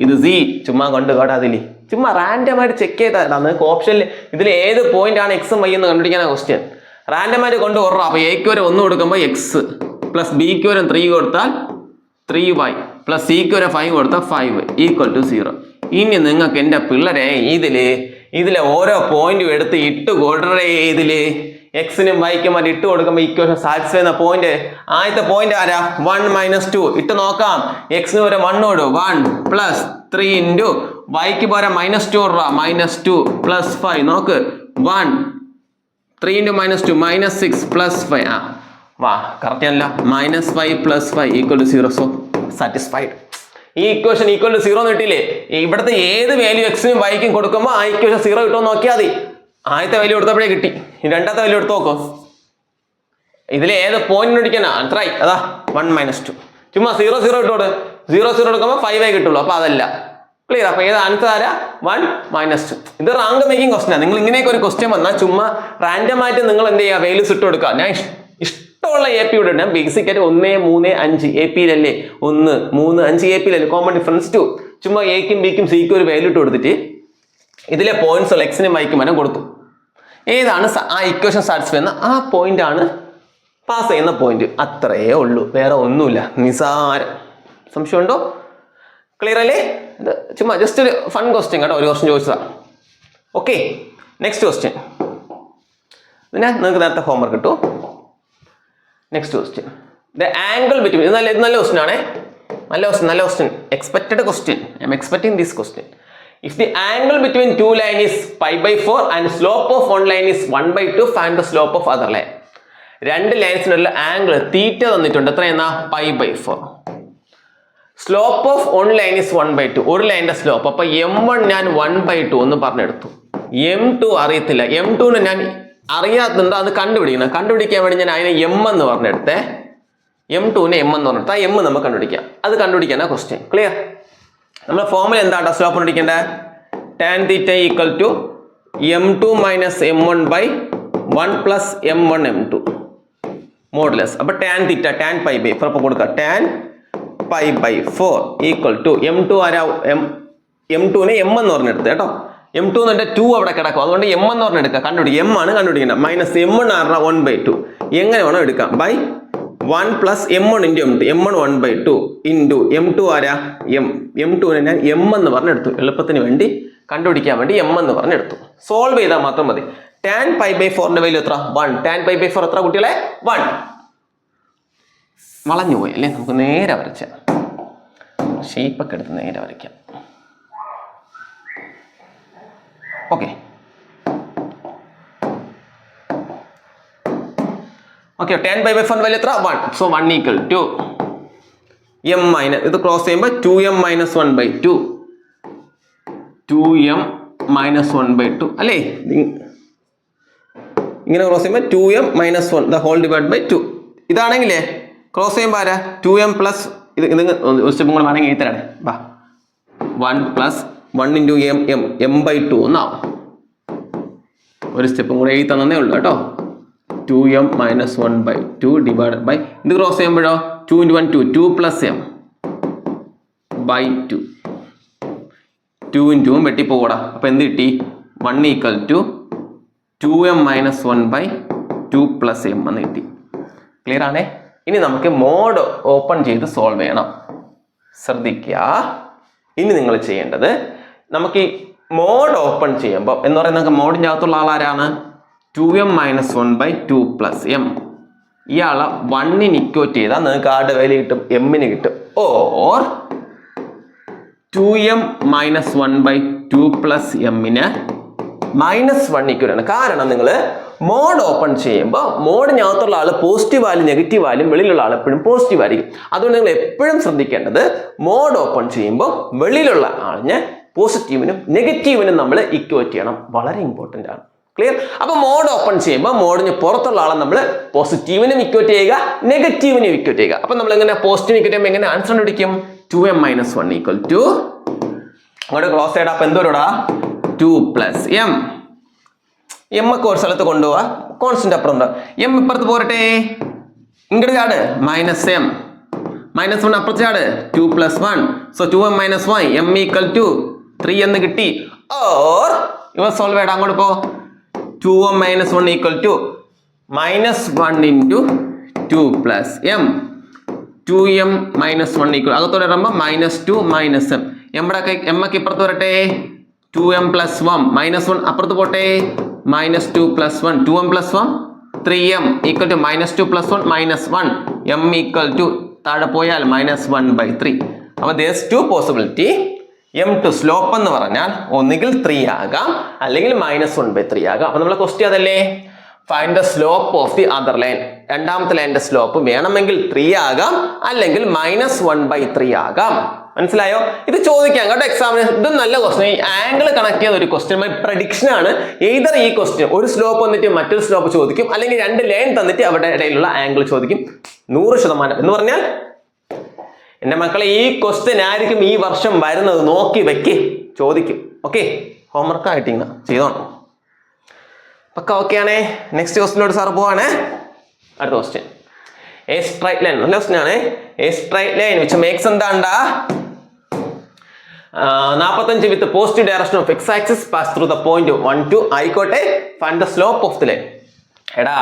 ഇത് C. ചുമ്മാ കൊണ്ട് കേട്ടാതില്ലേ? ചുമ്മാ റാൻഡമായിട്ട് ചെക്ക് ചെയ്താൽ നിങ്ങൾക്ക് ഓപ്ഷനിൽ ഇതിൽ ഏത് പോയിന്റ് ആണ് എക്സും വൈ എന്ന് കണ്ടുപിടിക്കാനാണ് ക്വസ്റ്റ്യൻ. റാൻഡമായിട്ട് കൊണ്ട് ഓർമ്മ. അപ്പോൾ എക്ക് വരെ 1 കൊടുക്കുമ്പോൾ എക്സ് പ്ലസ് ബിക്ക് വരെ 3 കൊടുത്താൽ 3y പ്ലസ് സിക്ക് വരെ 5 കൊടുത്താൽ 5 ഈക്വൽ ടു 0. ഇനി നിങ്ങൾക്ക് എൻ്റെ പിള്ളേരെ ഇതിലെ ഓരോ പോയിന്റും എടുത്ത് ഇട്ട് കൊടുറേ. ഇതില് എക്സിനും വൈക്കും വേണ്ടി ഇട്ട് കൊടുക്കുമ്പോൾ ഇക്വേഷൻ സാറ്റിസ്ഫൈ ചെയ്യുന്ന പോയിന്റ് ആദ്യത്തെ പോയിന്റ് ആരാ? 1 - 2 ഇട്ട് നോക്കാം. എക്സിന് വരെ 1 കൊടു. 1 പ്ലസ് 3 ഇൻറ്റു വൈക്ക് പോരാ -2 -2 പ്ലസ് 5. നോക്ക് 1 3 ഇൻറ്റു -2 -6 പ്ലസ് 5. വാ, കറക്റ്റ് അല്ല. -5 plus 5 equal to 0. So satisfied. ഈ ഇക്വേഷൻ ഈക്വൽ ടു 0 കിട്ടിയില്ലേ? ഇവിടുത്തെ ഏത് വാല്യൂ എക്സിനും വൈക്കും കൊടുക്കുമ്പോൾ ആ ഇക്വേഷൻ 0 കിട്ടുമോ നോക്കിയാൽ മതി. ആദ്യത്തെ വാല്യൂ എടുത്തപ്പോഴേ കിട്ടി. രണ്ടാമത്തെ വാല്യൂ എടുത്ത് നോക്കോ. ഇതിൽ ഏത് പോയിന്റ് കണ്ടുപിടിക്കാനാ? ട്രൈ. അതാ 1 - 2. ചുമ്മാ 0 0 ഇട്ടോട്. 0 0 എടുക്കുമ്പോൾ 5 കിട്ടുള്ളൂ. അപ്പൊ അതല്ല. ക്ലിയർ? അപ്പൊ ഏത് ആൻസർ ആരാ? 1 - 2. ഇത് റാങ്ക് മേക്കിംഗ് ക്വസ്റ്റ്യൻ ആണ്. നിങ്ങൾ ഇങ്ങനെയൊക്കെ ഒരു ക്വസ്റ്റ്യൻ വന്നാൽ ചുമ്മാ റാൻഡം ആയിട്ട് നിങ്ങൾ എന്ത് ചെയ്യുക? വാല്യൂസ് ഇട്ട് കൊടുക്കുക. ഞാൻ ഇഷ്ടമുള്ള AP ഇവിടെ ഉണ്ട്. ബേസിക് ആയിട്ട് 1 3 5 AP-ലല്ലേ? 1 3 5 AP-ലല്ലേ? Common difference 2. ചുമ്മാ എക്കും ബിക്കും സിക്കും ഒരു വാല്യൂ ഇട്ട് കൊടുത്തിട്ട് ഇതിലെ പോയിന്റ്സ് എക്സിനും വൈക്കും വരെ കൊടുത്തു. ഏതാണ് ആ ഇക്വേഷൻ സാറ്റിസ്ഫൈ ചെയ്യുന്ന ആ പോയിന്റ് ആണ് പാസ് ചെയ്യുന്ന പോയിന്റ്. അത്രയേ ഉള്ളൂ, വേറെ ഒന്നുമില്ല. നിസാരം. സംശയമുണ്ടോ? ക്ലിയർ അല്ലേ? ഇത് ചുമ്മാ ജസ്റ്റ് ഒരു ഫൺ ക്വസ്റ്റ്യൻ കേട്ടോ. ഒരു ക്വസ്റ്റ്യൻ ചോദിച്ചതാ. Okay, next question. ഇതിന് നിങ്ങൾക്ക് നേരത്തെ ഹോംവർക്ക് കിട്ടും. Next question. The angle between. ഇത് നല്ല ക്വസ്റ്റ്യൻ ആണേ. നല്ല question, expected question. I M expecting this question. If the angle between two lines is pi/4 and slope of one line is 1/2, find the slope of other line. രണ്ട് ലൈൻസിനുള്ള angle theta തന്നിട്ടുണ്ട്. എത്രയെന്നാ? pi/4. Slope of one line is 1/2. ഒരു ലൈനിന്റെ slope. അപ്പൊ m1 ഞാൻ 1/2 എന്ന് പറഞ്ഞെടുത്തു. m2 അറിയത്തില്ല. m2 ഞാൻ അറിയാത്തുണ്ട്, അത് കണ്ടുപിടിക്കാൻ വേണ്ടി ഞാൻ അതിനെ m എന്ന് പറഞ്ഞെടുത്തേ. m2 m എന്ന് പറഞ്ഞെടുത്ത് ആ m നമുക്ക് കണ്ടുപിടിക്കാം. അത് കണ്ടുപിടിക്കാനാ ക്വസ്റ്റ്യൻ. ക്ലിയർ? നമ്മുടെ ഫോർമുല എന്താണ് സ്ലോപ്പ് കണ്ടുപിടിക്കേണ്ടത്? tan θ equal to m2 minus m1 by 1 plus m1 m2 modulus. അപ്പൊ tan θ tan pi/4 അപ്പൊ കൊടുക്കുക tan pi/4 equal to m2 ആരാ? m2 m എന്ന് പറഞ്ഞെടുത്ത് കേട്ടോ. m2 എന്ന് 2 അവിടെ കിടക്കും, അതുകൊണ്ട് m എന്ന് പറഞ്ഞെടുക്കുക. കണ്ടുപിടിക്കുക, m ആണ് കണ്ടുപിടിക്കേണ്ടത്. Minus m1 ആറാ 1/2. എങ്ങനെ വേണോ എടുക്കാം. By 1 plus m1 into m2. m1 1/2 into m2 ആരാ? m2 ഞാൻ m എന്ന് പറഞ്ഞെടുത്തു. എളുപ്പത്തിന് വേണ്ടി കണ്ടുപിടിക്കാൻ വേണ്ടി m എന്ന് പറഞ്ഞെടുത്തു. സോൾവ് ചെയ്താൽ മാത്രം മതി. tan pi/4 വാല്യൂ എത്ര? 1. tan pi/4 എത്ര കുട്ടികളെ? 1. വളഞ്ഞു പോയി അല്ലേ? നമുക്ക് നേരെ വരച്ച ഷേപ്പൊക്കെ എടുത്ത് നേരെ വരയ്ക്കാം. Okay okay. tan pi/4 value എത്ര? 1. So 1 equal to m minus, ഇത് ക്രോസ് ചെയ്യുമ്പോൾ 2m മൈനസ് 1/2. 2m മൈനസ് 1/2 അല്ലേ? ഇങ്ങനെ ക്രോസ് ചെയ്യുമ്പോൾ 2m minus 1 the whole divide by 2. ഇതാണെങ്കിലേ ക്രോസ് ചെയ്യുമ്പോൾ ആരാ? 2m പ്ലസ് ഇത് ഒരു സ്റ്റെപ്പും കൂടെ വേണമെങ്കിൽ എഴുതരാണേ. വാ 1 പ്ലസ് 1 ഇൻറ്റു m/2 എന്നാവും. ഒരു സ്റ്റെപ്പും കൂടെ എഴുതി തന്നേ ഉള്ളൂ കേട്ടോ. 2m മൈനസ് 1/2 ഡിവൈഡ് ബൈ ഇത് ക്രോസ് ചെയ്യുമ്പോഴോ 2 into 1 2 plus m by 2. 2 into വെട്ടിപ്പോകൂടാ. അപ്പൊ എന്ത് കിട്ടി? 1 equal to 2m minus 1/2 plus m എന്ന് കിട്ടി. ക്ലിയർ ആണേ? ഇനി നമുക്ക് മോഡ് ഓപ്പൺ ചെയ്ത് സോൾവ് ചെയ്യണം. ശ്രദ്ധിക്കുക, ഇനി നിങ്ങൾ ചെയ്യേണ്ടത്, നമുക്ക് ഈ മോഡ് ഓപ്പൺ ചെയ്യുമ്പോൾ എന്ന് പറയുന്നത് നമുക്ക് മോഡിൻ്റെ അകത്തുള്ള ആളാരാണ്? 2m minus 1/2 plus m. ഇയാളെ 1ന് ഇക്വേറ്റ് ചെയ്താൽ നിങ്ങൾക്ക് ആരുടെ വാല്യൂ കിട്ടും? m-ന് കിട്ടും. ഓർ 2m മൈനസ് 1/2 പ്ലസ് m-ന് -1 ഈക്വൽ ആണ്. കാരണം നിങ്ങൾ മോഡ് ഓപ്പൺ ചെയ്യുമ്പോൾ മോഡിനകത്തുള്ള ആൾ പോസിറ്റീവ് ആയാലും നെഗറ്റീവ് ആയാലും വെളിയിലുള്ള ആൾ എപ്പോഴും പോസിറ്റീവ് ആയിരിക്കും. അതുകൊണ്ട് നിങ്ങൾ എപ്പോഴും ശ്രദ്ധിക്കേണ്ടത് മോഡ് ഓപ്പൺ ചെയ്യുമ്പോൾ വെളിയിലുള്ള ആളിനെ പോസിറ്റീവിനും നെഗറ്റീവിനും നമ്മൾ ഇക്വേറ്റ് ചെയ്യണം. വളരെ ഇമ്പോർട്ടൻ്റ് ആണ്. ക്ലിയർ? അപ്പൊ മോഡ് ഓപ്പൺ ചെയ്യുമ്പോൾ മോഡിന് പുറത്തുള്ള ആളെ നമ്മൾ പോസിറ്റീവിനും ഇക്വേറ്റ് ചെയ്യുക, നെഗറ്റീവിനും ഇക്വേറ്റ് ചെയ്യുക. അപ്പൊ നമ്മൾ എങ്ങനെ പോസിറ്റീവ് ഇക്വേറ്റ് ചെയ്യുമ്പോൾ എങ്ങനെ ആൻസർ കണ്ടുപിടിക്കും? 2m മൈനസ് 1 ഈക്വൽ ടു അങ്ങോട്ട് ക്രോസ് ചെയ്യണം. അപ്പൊ എന്തോടാ? 2 പ്ലസ് m. m ഒക്കെ ഒരു സ്ഥലത്ത് കൊണ്ടുപോവാ, കോൺസ്റ്റന്റ് അപ്പുറം ഉണ്ടോ? m ഇപ്പുറത്ത് പോരട്ടെ, ഇങ്ങോട്ട് ചാട് -m. -1 അപ്പുറത്ത് ചാട് 2 plus 1. So 2m minus 1 m equal to 3 എന്ന് കിട്ടി. ഓർ ഇവ സോൾവ് ചെയ്യണം. അങ്ങോട്ട് പോ. 2m minus 1 equal to -1 into 2 plus m. 2m minus 1 equal അകത്തോടെ വരുമ്പോൾ -2 മൈനസ് m. m ഒക്കെ ഇപ്പുറത്ത് വരട്ടെ. 2m പ്ലസ് 1 -1 അപ്പുറത്ത് പോട്ടെ. -2 plus 1 2m plus 1 3m equal to -2 plus 1 -1 m equal to താഴെ പോയാൽ -1/3. അപ്പോൾ there's two possibility. m2 slope എന്ന് പറഞ്ഞാൽ ഒന്നുകിൽ 3 ആകാം അല്ലെങ്കിൽ -1/3 ആകാം. അപ്പൊ നമ്മളെ ക്വസ്റ്റ്യൻ അതല്ലേ, find the slope of the other line. രണ്ടാമത്തെ ലൈനിന്റെ സ്ലോപ്പ് വേണമെങ്കിൽ 3 ആകാം അല്ലെങ്കിൽ -1/3 ആകാം. മനസ്സിലായോ? ഇത് ചോദിക്കാം കേട്ടോ എക്സാമിന്. ഇത് നല്ല ക്വസ്റ്റ്യൻ. ഈ ആംഗിൾ കണക്ട് ചെയ്ത ഒരു ക്വസ്റ്റ്യൻ പ്രഡിക്ഷൻ ആണ്. ഏതർ ഈ ക്വസ്റ്റ്യൻ ഒരു സ്ലോപ്പ് വന്നിട്ട് മറ്റൊരു സ്ലോപ്പ് ചോദിക്കും, അല്ലെങ്കിൽ രണ്ട് ലൈൻ തന്നിട്ട് അവരുടെ ഇടയിലുള്ള ആംഗിൾ ചോദിക്കും. 100% എന്ന് പറഞ്ഞാൽ എന്റെ മക്കളെ ഈ ക്വസ്റ്റ്യൻ ആയിരിക്കും ഈ വർഷം വരുന്നത്. നോക്കി വെക്ക്, ചോദിക്കും. ഓക്കെ, ഹോംവർക്ക് ആയിട്ട് ഇങ്ങനെ ചെയ്തോണം. പക്ക ഓക്കെ ആണേ. നെക്സ്റ്റ് ക്വസ്റ്റ്യനോട് സാർ പോവാണേ. അടുത്ത ക്വസ്റ്റ്യൻ, എ സ്ട്രൈറ്റ് ലൈൻ. നല്ല ക്വസ്റ്റ്യൻ ആണ്. A straight line which makes എന്താണ്ടാ 45 with positive direction of X axis pass through the point 1 2 ആയിക്കോട്ടെ. Find the slope of the line. എടാ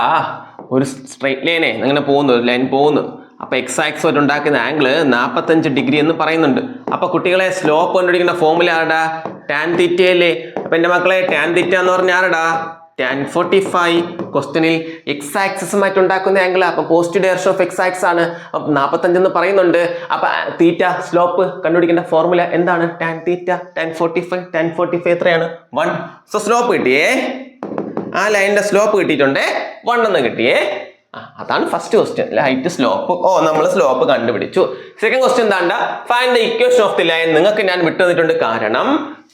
ഒരു സ്ട്രൈറ്റ് ലൈനെ അങ്ങനെ പോകുന്നു, ഒരു ലൈൻ പോകുന്നു. അപ്പൊ എക്സ് ആക്സിസ് ആയിട്ട് ഉണ്ടാക്കുന്ന ആംഗിൾ 45 ഡിഗ്രി എന്ന് പറയുന്നുണ്ട്. അപ്പൊ കുട്ടികളെ സ്ലോപ്പ് കണ്ടുപിടിക്കുന്ന ഫോർമുല ആരടാ? ടാൻ തീറ്റയല്ലേ. അപ്പൊ എന്റെ മക്കളെ ടാൻ തീറ്റ എന്ന് പറഞ്ഞാൽ ആരടാ? tan 45. ക്വസ്റ്റ്യനിൽ എക്സ് ആക്സിസുമായിട്ട് ഉണ്ടാക്കുന്ന ആംഗിൾ, അപ്പൊ positive direction of x axis ആണ്. അപ്പൊ 45 എന്ന് പറയുന്നുണ്ട്. അപ്പൊ തീറ്റ സ്ലോപ്പ് കണ്ടുപിടിക്കേണ്ട ഫോർമുല എന്താണ്? tan theta tan 45. tan 45 എത്രയാണ്? 1. സോ സ്ലോപ്പ് കിട്ടിയേ, ആ ലൈനിന്റെ സ്ലോപ്പ് കിട്ടിയിട്ടുണ്ട് 1 എന്ന് കിട്ടിയേ. അതാണ് ഫസ്റ്റ് ക്വസ്റ്റ്യൻ, ലൈറ്റ് സ്ലോപ്പ്. നമ്മൾ സ്ലോപ്പ് കണ്ടുപിടിച്ചു. സെക്കൻഡ് ക്വസ്റ്റ്യൻ എന്താ? Find the equation of the line. നിങ്ങൾക്ക് ഞാൻ വിട്ടു തന്നിട്ടുണ്ട്, കാരണം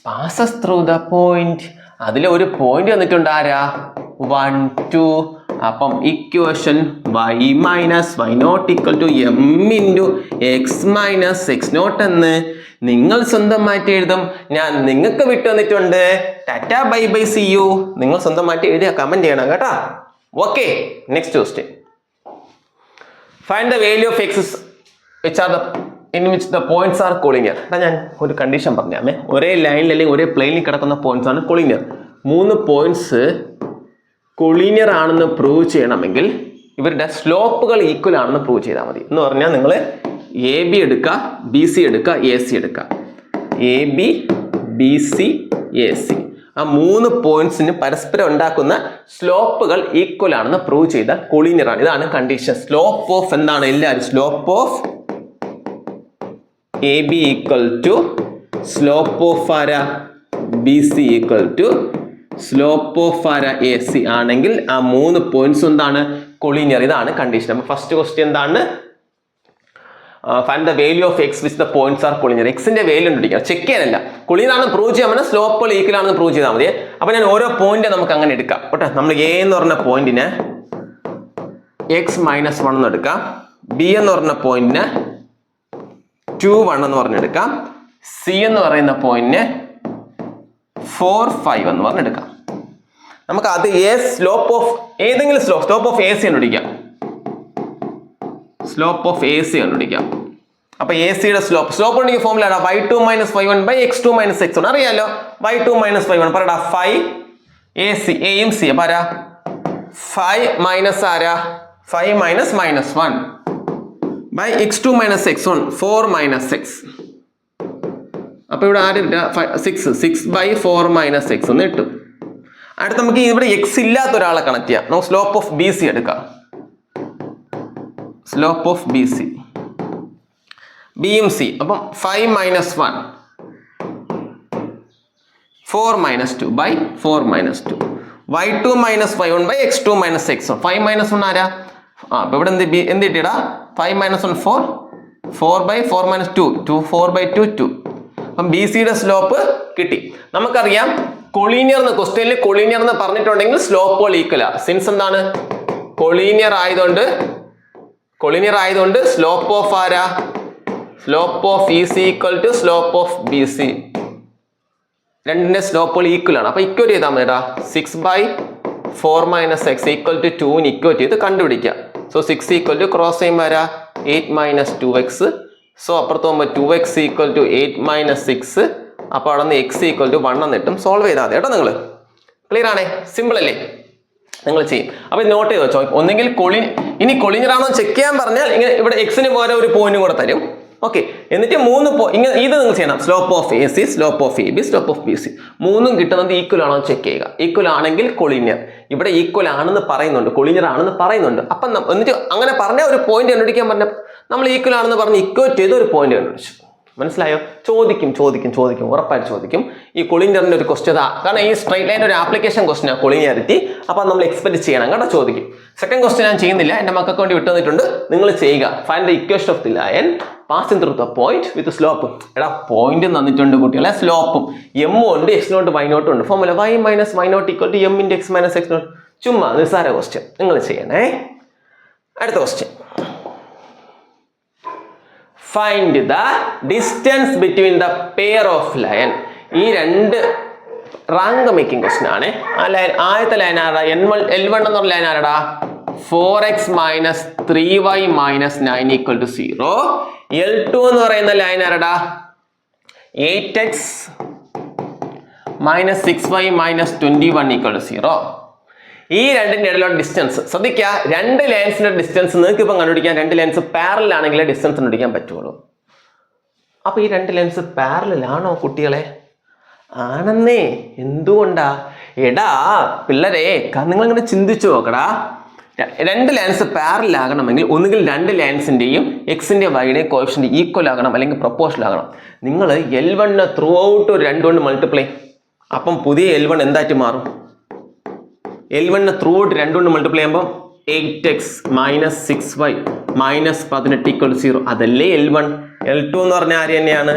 പാസസ് ത്രൂ ദ പോയിന്റ്. അതിൽ ഒരു പോയിന്റ് തന്നിട്ടുണ്ട്, ആരാ? 1 2. അപ്പം equation y minus y naught equal to m into x minus x naught എന്ന് നിങ്ങൾ സ്വന്തമായിട്ട് എഴുതും. ഞാൻ നിങ്ങൾക്ക് വിട്ടു തന്നിട്ടുണ്ട്. ടാറ്റ ബൈ ബൈ സി യു. നിങ്ങൾ സ്വന്തമായിട്ട് എഴുതിയ കമന്റ് ചെയ്യണം കേട്ടാ. Okay, next question. Find the value of x which are the in which the points are collinear. ഞാൻ ഒരു കണ്ടീഷൻ പറഞ്ഞാമേ, ഒരേ ലൈനിൽ അല്ലെങ്കിൽ ഒരേ പ്ലെയിനിൽ കിടക്കുന്ന പോയിന്റ്സ് ആണ് കൊളിനിയർ. 3 പോയിന്റ്സ് കൊളിനിയർ ആണെന്ന് പ്രൂവ് ചെയ്യണമെങ്കിൽ ഇവരുടെ സ്ലോപ്പുകൾ ഈക്വൽ ആണെന്ന് പ്രൂവ് ചെയ്താൽ മതി. എന്ന് പറഞ്ഞാൽ നിങ്ങൾ എ ബി എടുക്കുക, ബി സി എടുക്കുക, എ സി എടുക്കുക. A B B C A C, ആ 3 പോയിന്റ്സിന് പരസ്പരം ഉണ്ടാക്കുന്ന സ്ലോപ്പുകൾ ഈക്വൽ ആണെന്ന് പ്രൂവ് ചെയ്താൽ കൊളിനിയർ ആണ്. ഇതാണ് കണ്ടീഷൻ. സ്ലോപ്പ് ഓഫ് എന്താണ്? എല്ലാവരും slope of A B equal to slope of ആര B C equal to slope of ആര എ സി ആണെങ്കിൽ ആ 3 പോയിന്റ്സ് എന്താണ്? കൊളിനിയർ. ഇതാണ് കണ്ടീഷൻ. അപ്പൊ ഫസ്റ്റ് ക്വസ്റ്റ്യൻ എന്താണ്? Find the value of x which the points are collinear. എക്സിന്റെ value കണ്ടുപിടിക്കുക, ചെക്ക് ചെയ്യാനല്ല. കൊളിനിയർ ആണെന്ന് പ്രൂവ് ചെയ്യാൻ സ്ലോപ്പുകൾ ഈക്വൽ ആണെന്ന് പ്രൂവ് ചെയ്താൽ മതി. അപ്പൊ ഞാൻ ഓരോ പോയിന്റ് നമുക്ക് അങ്ങനെ എടുക്കാം കേട്ടോ. നമ്മൾ എ എന്ന് പറഞ്ഞ പോയിന്റിന് എക്സ് മൈനസ് 1 എന്ന് എടുക്കാം. ബി എന്ന് പറഞ്ഞ പോയിന്റിന് 2 1 എന്ന് പറഞ്ഞെടുക്കാം. സി എന്ന് പറയുന്ന പോയിന്റിന് 4 5 എന്ന് പറഞ്ഞെടുക്കാം. നമുക്ക് അത് സ്ലോപ്പ് ഓഫ് ഏതെങ്കിലും സ്ലോപ്പ് ഓഫ് എ സി കണ്ടുപിടിക്കാം. സ്ലോപ്പ് ഓഫ് എ സി കണ്ടുപിടിക്കാം. അപ്പൊ എ സിയുടെ സ്ലോപ്പ് ഉണ്ടെങ്കിൽ formula y2 minus y1 by x2 minus x1. അറിയാലോ, y2 മൈനസ് y1 പറയടാ 5 എ സി, എയും സി. അപ്പൊ ആരാ? 5 മൈനസ് ആരാ? 5 minus -1 by x2 minus x1 4 minus x. അപ്പൊ ഇവിടെ ആര്? 6 ബൈ 4 മൈനസ് x എന്ന് കിട്ടും. അടുത്ത് നമുക്ക് ഇവിടെ എക്സ് ഇല്ലാത്ത ഒരാളെ കണക്ട് ചെയ്യാം. നമുക്ക് സ്ലോപ്പ് ഓഫ് ബി സി എടുക്കാം. സ്ലോപ്പ് ഓഫ് ബി സി, ബിയും സി. അപ്പം 5 minus 1 4 minus 2 by 4 minus 2 y2 minus y1 by x2 minus x1. 5 minus 1 ആരാ? അപ്പൊ ഇവിടെ എന്ത് കിട്ടിയടാ? 5 മൈനസ് 1 4 4 ബൈ 4 മൈനസ് 2 4 ബൈ 2 2. അപ്പം ബി സിയുടെ സ്ലോപ്പ് കിട്ടി. നമുക്കറിയാം കൊളീനിയർ എന്ന് ക്വസ്റ്റ്യനിൽ കൊളീനിയർ എന്ന് പറഞ്ഞിട്ടുണ്ടെങ്കിൽ സ്ലോപ്പുകൾ ഈക്വലാ. സിൻസ് എന്താണ്? കൊളീനിയർ ആയതുകൊണ്ട് സ്ലോപ്പ് ഓഫ് ആരാ? Slope of E C equal to slope of B C. രണ്ടിന്റെ സ്ലോപ്പുകൾ ഈക്വൽ ആണ്. അപ്പൊ ഇക്വേറ്റ് ചെയ്താൽ മതിടാ. 6 by 4 minus x equal to 2 equate ചെയ്ത് കണ്ടുപിടിക്കാം. സോ 6 ഈക്വൽ ടു ക്രോസ് ചെയ്യുമ്പോൾ ആരാ? 8 മൈനസ് 2x. സോ അപ്പുറത്ത് പോകുമ്പോൾ 2x ഈക്വൽ ടു 8 മൈനസ് 6. അപ്പൊ അവിടെ നിന്ന് x ഈക്വൽ ടു 1 എന്നിട്ടും സോൾവ് ചെയ്താൽ മതി കേട്ടോ. നിങ്ങൾ ക്ലിയർ ആണേ? സിമ്പിൾ അല്ലേ? നിങ്ങൾ ചെയ്യും. അപ്പൊ നോട്ട് ചെയ്ത് വെച്ചോ. ഒന്നെങ്കിൽ ഇനി കൊളിനിയർ ആണോ ചെക്ക് ചെയ്യാൻ പറഞ്ഞാൽ ഇങ്ങനെ ഇവിടെ എക്സിന് പോലെ ഒരു പോയിന്റും കൂടെ തരും. ഓക്കെ, എന്നിട്ട് 3 ഇങ്ങനെ ഇത് നിങ്ങൾ ചെയ്യണം. Slope of A C, slope of A B, slope of B C. 3ഉം കിട്ടുന്നത് ഈക്വൽ ആണോ ചെക്ക് ചെയ്യുക. ഈക്വൽ ആണെങ്കിൽ കൊളിനിയർ. ഇവിടെ ഈക്വൽ ആണെന്ന് പറയുന്നുണ്ട്, കൊളിനിയർ ആണെന്ന് പറയുന്നുണ്ട്. അപ്പം എന്നിട്ട് അങ്ങനെ പറഞ്ഞ ഒരു പോയിന്റ് കണ്ടുപിടിക്കാൻ പറഞ്ഞ നമ്മൾ ഈക്വൽ ആണെന്ന് പറഞ്ഞ് ഇക്വേറ്റ് ചെയ്ത് ഒരു പോയിന്റ് കണ്ടുപിടിച്ചു. മനസ്സിലായോ? ചോദിക്കും, ഉറപ്പായിട്ട് ചോദിക്കും. ഈ കൊളിനിയറിന്റെ ഒരു ക്വസ്റ്റ്യൻ, കാരണം ഈ സ്ട്രൈറ്റ് ലൈൻ ഒരു ആപ്ലിക്കേഷൻ ക്വസ്റ്റ്യൻ കൊളിനിയറിറ്റി. അപ്പൊ നമ്മൾ എക്സ്പെക്ട് ചെയ്യണം കേട്ടോ, ചോദിക്കും. സെക്കൻഡ് ക്വസ്റ്റ്യൻ ഞാൻ ചെയ്യുന്നില്ല, എന്റെ മക്കൾക്ക് വേണ്ടി വിട്ടു തന്നിട്ടുണ്ട്. നിങ്ങൾ ചെയ്യുക. Find the equation of the line passing through the point with slope. എടാ പോയിന്റ് തന്നിട്ടുണ്ട് കുട്ടികളെ, സ്ലോപ്പും എം ഉണ്ട്, എക്സ് നോട്ട് വൈ നോട്ട് ഉണ്ട്. Formula y minus y naught equal to m into x minus x naught. ചുമ്മാ നിസ്സാര question, നിങ്ങൾ ചെയ്യണേ. അടുത്ത question, find the distance between the pair of line. ഈ രണ്ട് റാങ്ക് മേക്കിംഗ് ക്വസ്റ്റ്യൻ ആണ്. ആ ലൈൻ, ആദ്യത്തെ ലൈൻ ആരാ? L1 എന്ന് പറഞ്ഞ ലൈൻ ആരാടാ? 4x minus 3y minus 9 equal to 0. L2 എന്ന് പറയുന്ന ലൈൻ ആരാടാ? 8x minus 6y minus 21 equal to 0. ഈ രണ്ടിന്റെ ഇടയിലുള്ള ഡിസ്റ്റൻസ് ശ്രദ്ധിക്കുക. രണ്ട് ലൈൻസിന്റെ ഡിസ്റ്റൻസ് നിങ്ങൾക്ക് ഇപ്പം കണ്ടുപിടിക്കാൻ, രണ്ട് ലൈൻസ് പാരലൽ ആണെങ്കിലേ ഡിസ്റ്റൻസ് കണ്ടുപിടിക്കാൻ പറ്റുള്ളൂ. അപ്പൊ ഈ രണ്ട് ലൈൻസ് പാരലൽ ആണോ കുട്ടികളെ? ആണെന്നേ. എന്തുകൊണ്ടാ? എടാ പിള്ളേരെ, നിങ്ങൾ ഇങ്ങനെ ചിന്തിച്ചു നോക്കടാ. രണ്ട് ലൈൻസ് പാരലൽ ആകണമെങ്കിൽ ഒന്നുകിൽ രണ്ട് ലൈൻസിന്റെയും എക്സിന്റെ വൈയുടെയും കോഎഫിഷ്യന്റ് ഈക്വൽ ആകണം, അല്ലെങ്കിൽ പ്രൊപ്പോർഷണൽ ആകണം. നിങ്ങൾ L1 ത്രൂ ഔട്ട് ഒരു 2 കൊണ്ട് മൾട്ടിപ്ലൈ, അപ്പം പുതിയ L1 എന്തായിട്ട് മാറും? L1 ത്രൂ ഔട്ട് 2 കൊണ്ട് മൾട്ടിപ്ലൈ ചെയ്യുമ്പോൾ 8x മൈനസ് 6y മൈനസ് 18 0. അതല്ലേ L1. L2 എന്ന് പറഞ്ഞാൽ ആര് തന്നെയാണ്?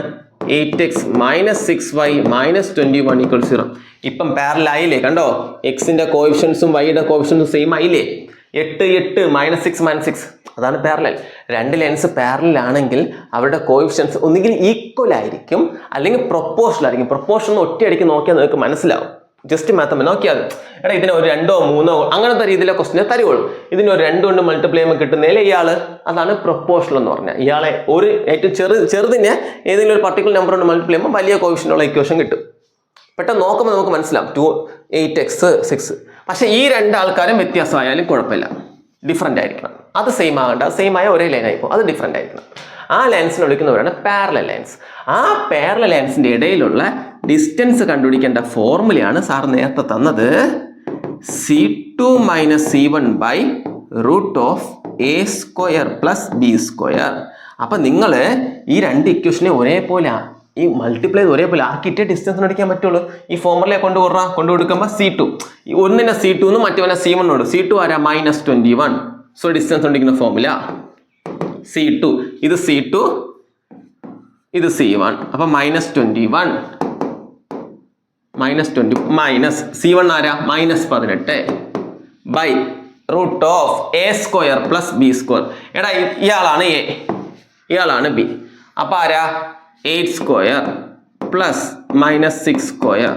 8x minus 6y minus 21 0. ഇപ്പം പാരലൽ ആയില്ലേ? കണ്ടോ, എക്സിന്റെ കോഎഫിഷ്യൻസും വൈയുടെ കോഎഫിഷ്യൻസും സെയിം ആയില്ലേ? 8 മൈനസ് 6 അതാണ് പാരലൽ. രണ്ട് ലൈൻസ് പാരലൽ ആണെങ്കിൽ അവരുടെ കോഎഫിഷ്യൻസ് ഒന്നുകിൽ ഈക്വൽ ആയിരിക്കും, അല്ലെങ്കിൽ പ്രൊപ്പോർഷണൽ ആയിരിക്കും. പ്രൊപ്പോർഷൻ ഒറ്റയടിക്ക് നോക്കിയാൽ നിങ്ങൾക്ക് മനസ്സിലാവും. ജസ്റ്റ് മാത്തം നോക്കിയാൽ എടാ ഇതിന് ഒരു 2 or 3 അങ്ങനത്തെ രീതിയിലെ ക്വസ്റ്റിനെ തരുവുള്ളൂ. ഇതിന് ഒരു 2 കൊണ്ട് മൾട്ടിപ്ലൈ ചെയ്യുമ്പോൾ കിട്ടുന്നതിൽ ഇയാൾ, അതാണ് പ്രൊപ്പോർഷണൽ എന്ന് പറഞ്ഞാൽ. ഇയാളെ ഒരു ഏറ്റവും ചെറുതിനെ ഏതെങ്കിലും ഒരു പർട്ടിക്കുലർ നമ്പർ കൊണ്ട് മൾട്ടിപ്ലൈ ചെയ്യുമ്പോൾ വലിയ കോഎഫിഷ്യൻ്റുള്ള ഇക്വേഷൻ കിട്ടും. പെട്ടെന്ന് നോക്കുമ്പോൾ നമുക്ക് മനസ്സിലാവും 8x 6. പക്ഷെ ഈ രണ്ടാൾക്കാരും വ്യത്യാസമായാലും കുഴപ്പമില്ല, ഡിഫറെൻ്റ് ആയിരിക്കണം. അത് സെയിം ആകണ്ട, സെയിം ആയ ഒരേ ലൈൻ ആയിപ്പോൾ അത് ഡിഫറെൻ്റ് ആയിരിക്കണം. ആ ലൈൻസിനെ വിളിക്കുന്നവരാണ് പാരലൽ ലൈൻസ്. ആ പാരലൽ ലൈൻസിന്റെ ഇടയിലുള്ള ഡിസ്റ്റൻസ് കണ്ടുപിടിക്കേണ്ട ഫോർമുലയാണ് സാർ നേരത്തെ തന്നത്. C2 minus C1 by root of A² plus B². അപ്പൊ നിങ്ങൾ ഈ രണ്ട് ഇക്വേഷനെ ഒരേപോലെ ഈ മൾട്ടിപ്ലൈ ഒരേപോലെ ആക്കിയിട്ടേ ഡിസ്റ്റൻസ് കണ്ടുപിടിക്കാൻ പറ്റുള്ളൂ. ഈ ഫോർമുലയെ കൊണ്ടുകൊടുക്കുമ്പോൾ C2, ഒന്നിനെ C2 എന്നും മറ്റവനെ C1 ഉണ്ട്. C2 ആരാ? മൈനസ് 21. സോ ഡിസ്റ്റൻസ് കണ്ടുപിടിക്കുന്ന ഫോർമുല C2, ഇത് C2, ഇത് C1. അപ്പൊ മൈനസ് 21 മൈനസ് C1 ആരാ? Minus 18 by root of A² plus B². എടാ ഇയാളാണ് A, ഇയാളാണ് B. അപ്പൊ ആരാ? 8² പ്ലസ് മൈനസ് 6²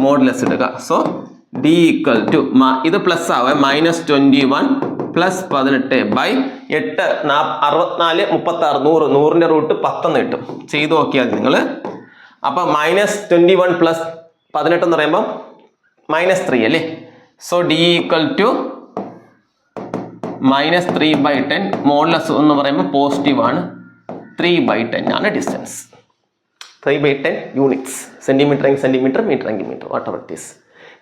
മോഡുലസ് ഇടുക. സോ D ഈക്വൽ ടു, ഇത് പ്ലസ് ആവേ, മൈനസ് 21 പ്ലസ് 18 ബൈ 8 64 36 100. 100ന്റെ റൂട്ട് 10 കിട്ടും. ചെയ്ത് നോക്കിയാൽ നിങ്ങൾ. അപ്പൊ മൈനസ് 21 പ്ലസ് 18 എന്ന് പറയുമ്പോൾ മൈനസ് 3 അല്ലേ? So D equal to minus 3/10. Modulus എന്ന് പറയുമ്പോൾ പോസിറ്റീവ് ആണ്. 3/10 ആണ് ഡിസ്റ്റൻസ്. 3/10 യൂണിറ്റ്സ്. സെന്റിമീറ്റർ എങ്കിൽ സെന്റിമീറ്റർ, മീറ്റർ എങ്കിൽ metre, whatever it is.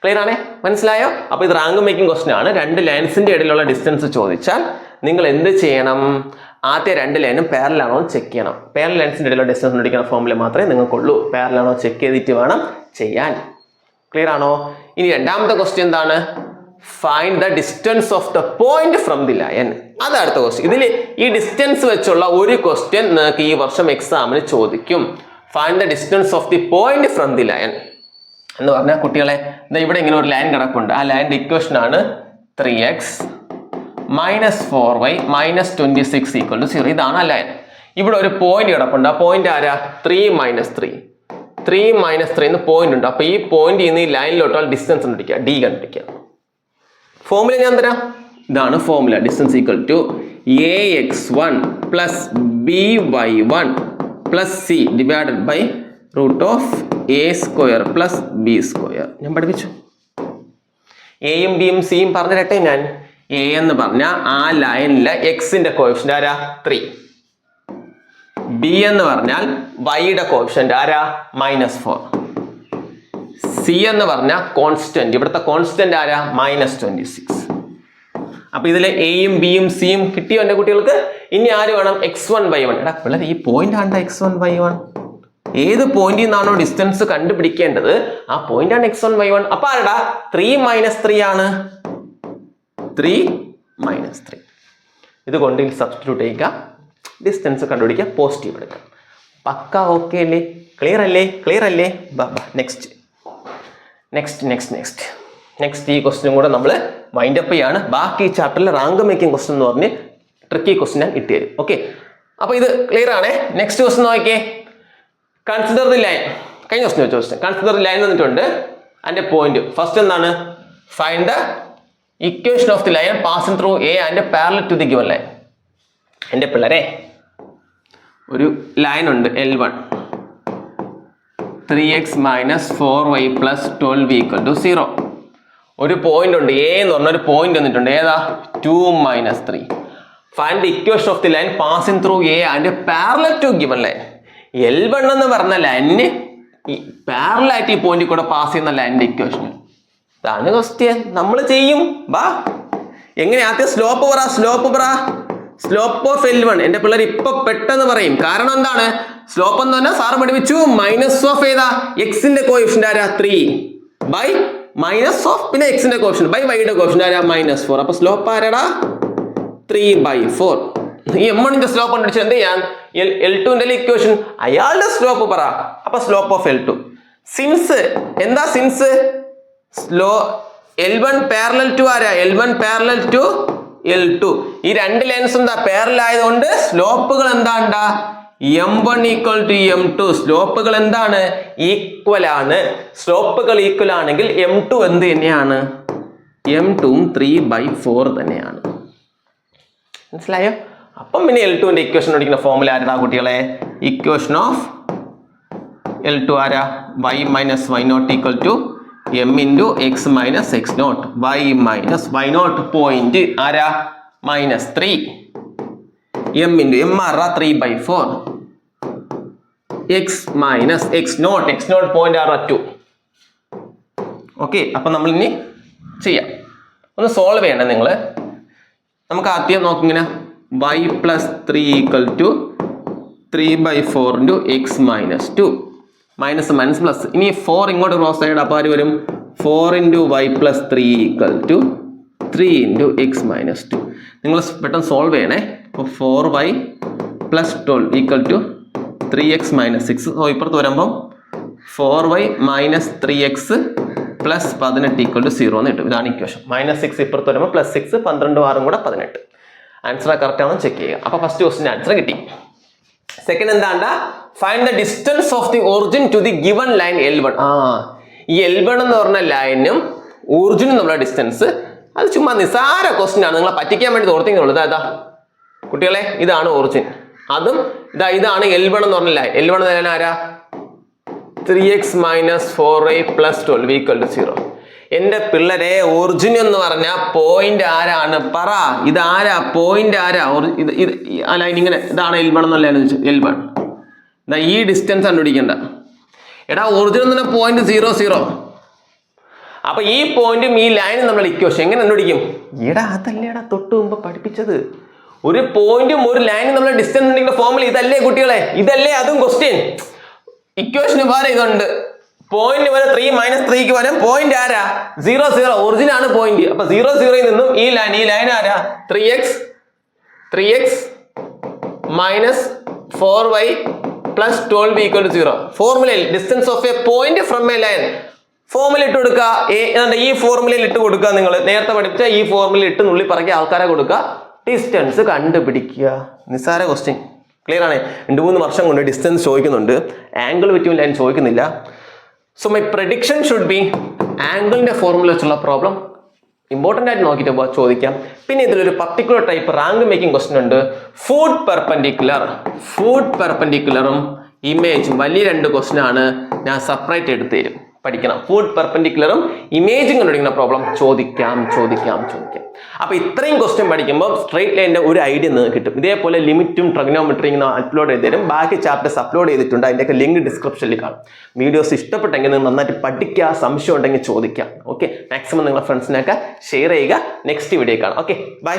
Clear ആണേ? മനസ്സിലായോ? അപ്പോൾ ഇത് റാങ്ക് മേക്കിംഗ് ക്വസ്റ്റൻ ആണ്. രണ്ട് ലൈൻസിന്റെ ഇടയിലുള്ള ഡിസ്റ്റൻസ് ചോദിച്ചാൽ നിങ്ങൾ എന്ത് ചെയ്യണം? ആദ്യ രണ്ട് ലൈനും പാരലൽ ആണോ ചെക്ക് ചെയ്യണം. പാരലൽ ലൈൻസിന്റെ ഇടയിലുള്ള ഡിസ്റ്റൻസ് കണ്ടുപിടിക്കുന്ന ഫോർമുല മാത്രമേ നിങ്ങൾക്കുള്ളൂ. പാരലൽ ആണോ ചെക്ക് ചെയ്തിട്ട് വേണം ചെയ്യാൻ. ക്ലിയർ ആണോ? ഇനി രണ്ടാമത്തെ ക്വസ്റ്റ്യൻ എന്താണ്? Find the distance of the point from the line. അത് അടുത്ത ക്വസ്റ്റ്യൻ. ഇതിൽ ഈ ഡിസ്റ്റൻസ് വെച്ചുള്ള ഒരു ക്വസ്റ്റ്യൻ നിങ്ങൾക്ക് ഈ വർഷം എക്സാമിന് ചോദിക്കും. Find the distance of the point from the line എന്ന് പറഞ്ഞാൽ കുട്ടികളെ ഇവിടെ ഇങ്ങനെ ഒരു ലൈൻ കിടപ്പുണ്ട്. ആ ലൈനിന്റെ ഇക്വേഷൻ ആണ് 3x minus 4y minus 26 equal to 0. ഇതാണ് ആ ലൈൻ. ഇവിടെ ഒരു പോയിന്റ് കിടപ്പുണ്ട്. ആ പോയിന്റ് ആരാ? 3 മൈനസ് 3 എന്ന് പോയിന്റ് ഉണ്ട്. അപ്പൊ ഈ പോയിന്റ് ഈ ലൈനിലോട്ടുള്ള ഡിസ്റ്റൻസ് കണ്ടുപിടിക്കുക, D കണ്ടുപിടിക്കുക. ഫോർമുല ഞാൻ തരാം. ഇതാണ് formula. Distance equal to ax1 plus by1 plus c divided by root of A² plus B². ഞാൻ പഠിപ്പിച്ചു. എയും ബിയും സിയും പറഞ്ഞിരട്ടെ ഞാൻ. എ എന്ന് പറഞ്ഞാൽ ആ ലൈനിലെ എക്സിന്റെ കോഎഫിഷ്യന്റ് ആരാ? 3. ബി എന്ന് പറഞ്ഞാൽ വൈയുടെ കോഎഫിഷ്യന്റ് ആരാ? മൈനസ് 4. സി എന്ന് പറഞ്ഞാൽ കോൺസ്റ്റന്റ്, ഇവിടുത്തെ കോൺസ്റ്റന്റ് ആരാ? മൈനസ് 26. അപ്പൊ ഇതിലെ എയും ബിയും സിയും കിട്ടിയോ എന്റെ കുട്ടികൾക്ക്? ഇനി ആര് വേണം? x1 y1. എടാ പിള്ളേർ ഈ പോയിന്റ് ആണ് x1 y1. ഏത് പോയിന്റിൽ നിന്നാണോ ഡിസ്റ്റൻസ് കണ്ടുപിടിക്കേണ്ടത് ആ പോയിന്റ് ആണ് x1 y1. അപ്പൊ ആരടാ? 3 മൈനസ് 3 ആണ്. 3 മൈനസ് 3 ഇത് കൊണ്ട് സബ്സ്റ്റിറ്റ്യൂട്ട് ചെയ്യുക. ഡിസ്റ്റൻസ് കണ്ടുപിടിക്കുക, പോസിറ്റീവ് എടുക്കുക. പക്ക ഓക്കെ അല്ലേ? ക്ലിയർ അല്ലേ? ക്ലിയർ അല്ലേ? നെക്സ്റ്റ് ഈ ക്വസ്റ്റ്യനും കൂടെ നമ്മൾ വൈൻഡ് അപ്പ് ചെയ്യാണ്. ബാക്കി ഈ ചാപ്റ്ററിൽ റാങ്ക് മേക്കിംഗ് ക്വസ്റ്റ്യൻ എന്ന് പറഞ്ഞ് ട്രിക്കി ക്വസ്റ്റ്യൻ ഞാൻ ഇട്ടുതരും. ഓക്കെ, അപ്പൊ ഇത് ക്ലിയർ ആണേ. നെക്സ്റ്റ് ക്വസ്റ്റ്യൻ നോക്കിയേ. Consider the line. കഴിഞ്ഞ ക്വസ്റ്റ്യൻ വെച്ച ക്വസ്റ്റ്യൻ. കൺസിഡർ ദി ലൈൻ എന്നിട്ടുണ്ട്. അതിന്റെ പോയിന്റ് ഫസ്റ്റ് എന്താണ്? Find the equation of the line passing through A and parallel to the given line. എൻ്റെ പിള്ളേരെ, ഒരു ലൈൻ ഉണ്ട് L1, 3x minus 4y plus 12 equal to 0. ഒരു പോയിന്റ് ഉണ്ട്, എ എന്ന് പറഞ്ഞ ഒരു പോയിന്റ് വന്നിട്ടുണ്ട്. ഏതാ? 2 minus 3. Find the equation of the line passing through A and parallel to given line. L1 എന്ന് പറഞ്ഞ ലൈനിന് പാരലൽ ആയിട്ട് ഈ പോയിന്റിൽ കൂടെ പാസ് ചെയ്യുന്ന ലൈനിന്റെ ഇക്വേഷൻ. ഇതാണ് ക്വസ്റ്റ്യൻ. നമ്മൾ ചെയ്യും. വാ, എങ്ങനെ ആദ്യം സ്ലോപ്പ് പറ. Slope of L1. എന്റെ പിള്ളേർ ഇപ്പൊ പെട്ടെന്ന് പറയും. കാരണം എന്താണ്? സ്ലോപ്പ് എന്ന് പറഞ്ഞാൽ സാറ് പഠിപ്പിച്ചു മൈനസ് ഓഫ് ഏതാ? എക്സിന്റെ കോഎഫിഷ്യന്റ് ആരാ? 3 ബൈ മൈനസ് ഓഫ് പിന്നെ എക്സിന്റെ കോഎഫിഷ്യന്റ് ബൈ വൈയുടെ കോഎഫിഷ്യന്റ് ആരാ? -4. അപ്പൊ സ്ലോപ്പ് ആരാടാ? 3/4. ഈ M1ന്റെ സ്ലോപ്പ് കണ്ടുപിടിച്ച് എന്ത് ചെയ്യാൻ? L2ന്റെ ഇക്വേഷൻ അയാളുടെ സ്ലോപ്പ് പറ. അപ്പൊ സ്ലോപ്പ് ഓഫ് L2. സിൻസ് എന്താ? സിൻസ് L1 പാരലൽ ടു ആരാ? L1 parallel to L2. ഈ രണ്ട് ലൈൻസ് എന്താ? പാരലൽ ആയതുകൊണ്ട് സ്ലോപ്പുകൾ എന്താണ്ടാ? M1 equal to M2. സ്ലോപ്പുകൾ എന്താണ്? ഈക്വൽ ആണ്. സ്ലോപ്പുകൾ ഈക്വൽ ആണെങ്കിൽ M2 എന്ത് തന്നെയാണ്? M2 3/4 തന്നെയാണ്. മനസ്സിലായോ? അപ്പം പിന്നെ L2ന്റെ ഇക്വേഷൻ പഠിക്കുന്ന ഫോർമുല ആരാ കുട്ടികളെ? ഇക്വേഷൻ ഓഫ് L2 ആരാ? y minus y0 equal to m into x minus x0. y minus y0 point ആരാ? -3. m into m ആരാ? 3/4. x minus x0 പോയിന്റ് ആരാ? 2. ഓക്കെ, അപ്പൊ നമ്മൾ ഇനി ചെയ്യാം. ഒന്ന് സോൾവ് ചെയ്യണം നിങ്ങൾ. നമുക്ക് ആദ്യം നോക്കിങ്ങനെ y plus 3 equal to 3/4 into x minus 2. Minus minus plus. ഇനി 4 ഇങ്ങോട്ട് ക്രോസ് സൈഡ്. അപ്പോൾ ആര് വരും? 4 into y plus 3 equal to 3 into x minus 2. നിങ്ങൾ പെട്ടെന്ന് സോൾവ് ചെയ്യണേ. അപ്പോൾ 4y plus 12 equal to 3x minus 6. So ഇപ്പുറത്ത് വരുമ്പം 4y minus 3x plus 18 equal to 0 എന്ന് കിട്ടും. ഇതാണ് ഇക്വേഷൻ. -6 ഇപ്പുറത്ത് വരുമ്പോൾ +6 12 6 കൂടെ 18. ആൻസർ കറക്റ്റ് ആണോ ചെക്ക് ചെയ്യുക. അപ്പോൾ ഫസ്റ്റ് ക്വസ്റ്റിന് ആൻസർ കിട്ടി. സെക്കൻഡ് എന്താണ്ട? Find the distance of the origin to the given line L1. ഈ L1 എന്ന് പറഞ്ഞ ലൈനും ഒറിജിനും തമ്മിലുള്ള ഡിസ്റ്റൻസ് അത് ചുമ്മാ നിസാര ക്വസ്റ്റ്യൻ ആണ്. നിങ്ങളെ പറ്റിക്കാൻ വേണ്ടി തോർത്തിങ്ങുള്ളൂ. ഇതാ കുട്ടികളെ, ഇതാണ് ഒറിജിൻ. അതും ഇതാണ് L1 എന്ന് പറഞ്ഞ ലൈൻ. L1 എന്ന ലൈൻ ആരാ? 3x minus 4y plus 12 equal to 0. എന്റെ പിള്ളേരെ, ഒറിജിൻ എന്ന് പറഞ്ഞ പോയിന്റ് ആരാണ്? പറ. ഇതാരാ പോയിന്റ്? ആരാ ലൈൻ? ഇങ്ങനെ ഇതാണ് L1 എന്നുള്ള ലൈൻ. L1 ഈ ഡിസ്റ്റൻസ് കണ്ടുപിടിക്കണ്ട. എടാ, ഒറിജിൻ എന്ന് പോയിന്റ് 0 0. അപ്പൊ ഈ പോയിന്റും ഈ ലൈനും നമ്മൾ ഇക്വേഷൻ എങ്ങനെ കണ്ടുപിടിക്കും? എടാ, അതല്ലേടാ തൊട്ട് മുമ്പ് പഠിപ്പിച്ചത്. ഒരു പോയിന്റും ഒരു ലൈനും നമ്മൾ ഡിസ്റ്റൻസ് ഉണ്ടെങ്കിൽ ഫോർമുല ഇതല്ലേ കുട്ടികളെ? ഇതല്ലേ അതും ക്വസ്റ്റ്യൻ. ഇക്വേഷന് വേറെ ഇതുണ്ട്. പോയിന്റ് വരെ 3 - 3ക്ക് വരെ പോയിന്റ് ആരാ? 0 0. ഒറിജിൻ ആണ് പോയിന്റ്. അപ്പൊ 0 0യിൽ നിന്നും ഈ ലൈൻ ആരാ? 3x minus 4y plus 12 equal to 0. ഫോർമുലയിൽ distance of A point from A line formula ഇട്ട് കൊടുക്കുക. ഈ ഫോർമുലയിൽ ഇട്ട് കൊടുക്കുക. നിങ്ങൾ നേരത്തെ പഠിപ്പിച്ച ഈ ഫോർമുല ഇട്ട് നുള്ളി പറക്കി ആൾക്കാരെ കൊടുക്കുക. ഡിസ്റ്റൻസ് കണ്ടുപിടിക്കുക. നിസ്സാര ക്വസ്റ്റ്യൻ. ക്ലിയർ ആണ്? 2-3 വർഷം കൊണ്ട് ഡിസ്റ്റൻസ് ചോദിക്കുന്നുണ്ട്, ആംഗിൾ ബിറ്റ്വീൻ ലൈൻ ചോദിക്കുന്നില്ല. So my prediction should be ആംഗിളിന്റെ ഫോർമുല വെച്ചുള്ള പ്രോബ്ലം ഇമ്പോർട്ടൻ്റ് ആയിട്ട് നോക്കിയിട്ട് ചോദിക്കാം. പിന്നെ ഇതിലൊരു particular type rank making question ഉണ്ട്. ഫുഡ് പെർപെൻഡിക്കുലറും ഇമേജും വലിയ 2 ക്വസ്റ്റ്യൻ ആണ്. ഞാൻ സെപ്പറേറ്റ് എടുത്ത് തരും. പഠിക്കണം. ഫുഡ് പെർപെൻഡിക്കുലറും ഇമേജും കണ്ടുപിടിക്കുന്ന പ്രോബ്ലം ചോദിക്കാം. അപ്പൊ ഇത്രയും ക്വസ്റ്റ്യൻ പഠിക്കുമ്പോൾ സ്ട്രെയിറ്റ് ലൈനിന്റെ ഒരു ഐഡിയ നിങ്ങൾക്ക് കിട്ടും. ഇതേപോലെ ലിമിറ്റും ട്രിഗണോമെട്രിയും അപ്ലോഡ് ചെയ്ത് തരും. ബാക്കി ചാപ്റ്റേഴ്സ് അപ്ലോഡ് ചെയ്തിട്ടുണ്ട്. അതിൻ്റെയൊക്കെ ലിങ്ക് ഡിസ്ക്രിപ്ഷനിൽ കാണും. വീഡിയോസ് ഇഷ്ടപ്പെട്ടെങ്കിൽ നിങ്ങൾ നന്നായിട്ട് പഠിക്കുക. സംശയം ഉണ്ടെങ്കിൽ ചോദിക്കാം. ഓക്കെ, മാക്സിമം നിങ്ങളുടെ ഫ്രണ്ട്സിനൊക്കെ ഷെയർ ചെയ്യുക. നെക്സ്റ്റ് വീഡിയോ കാണാം. Okay, by.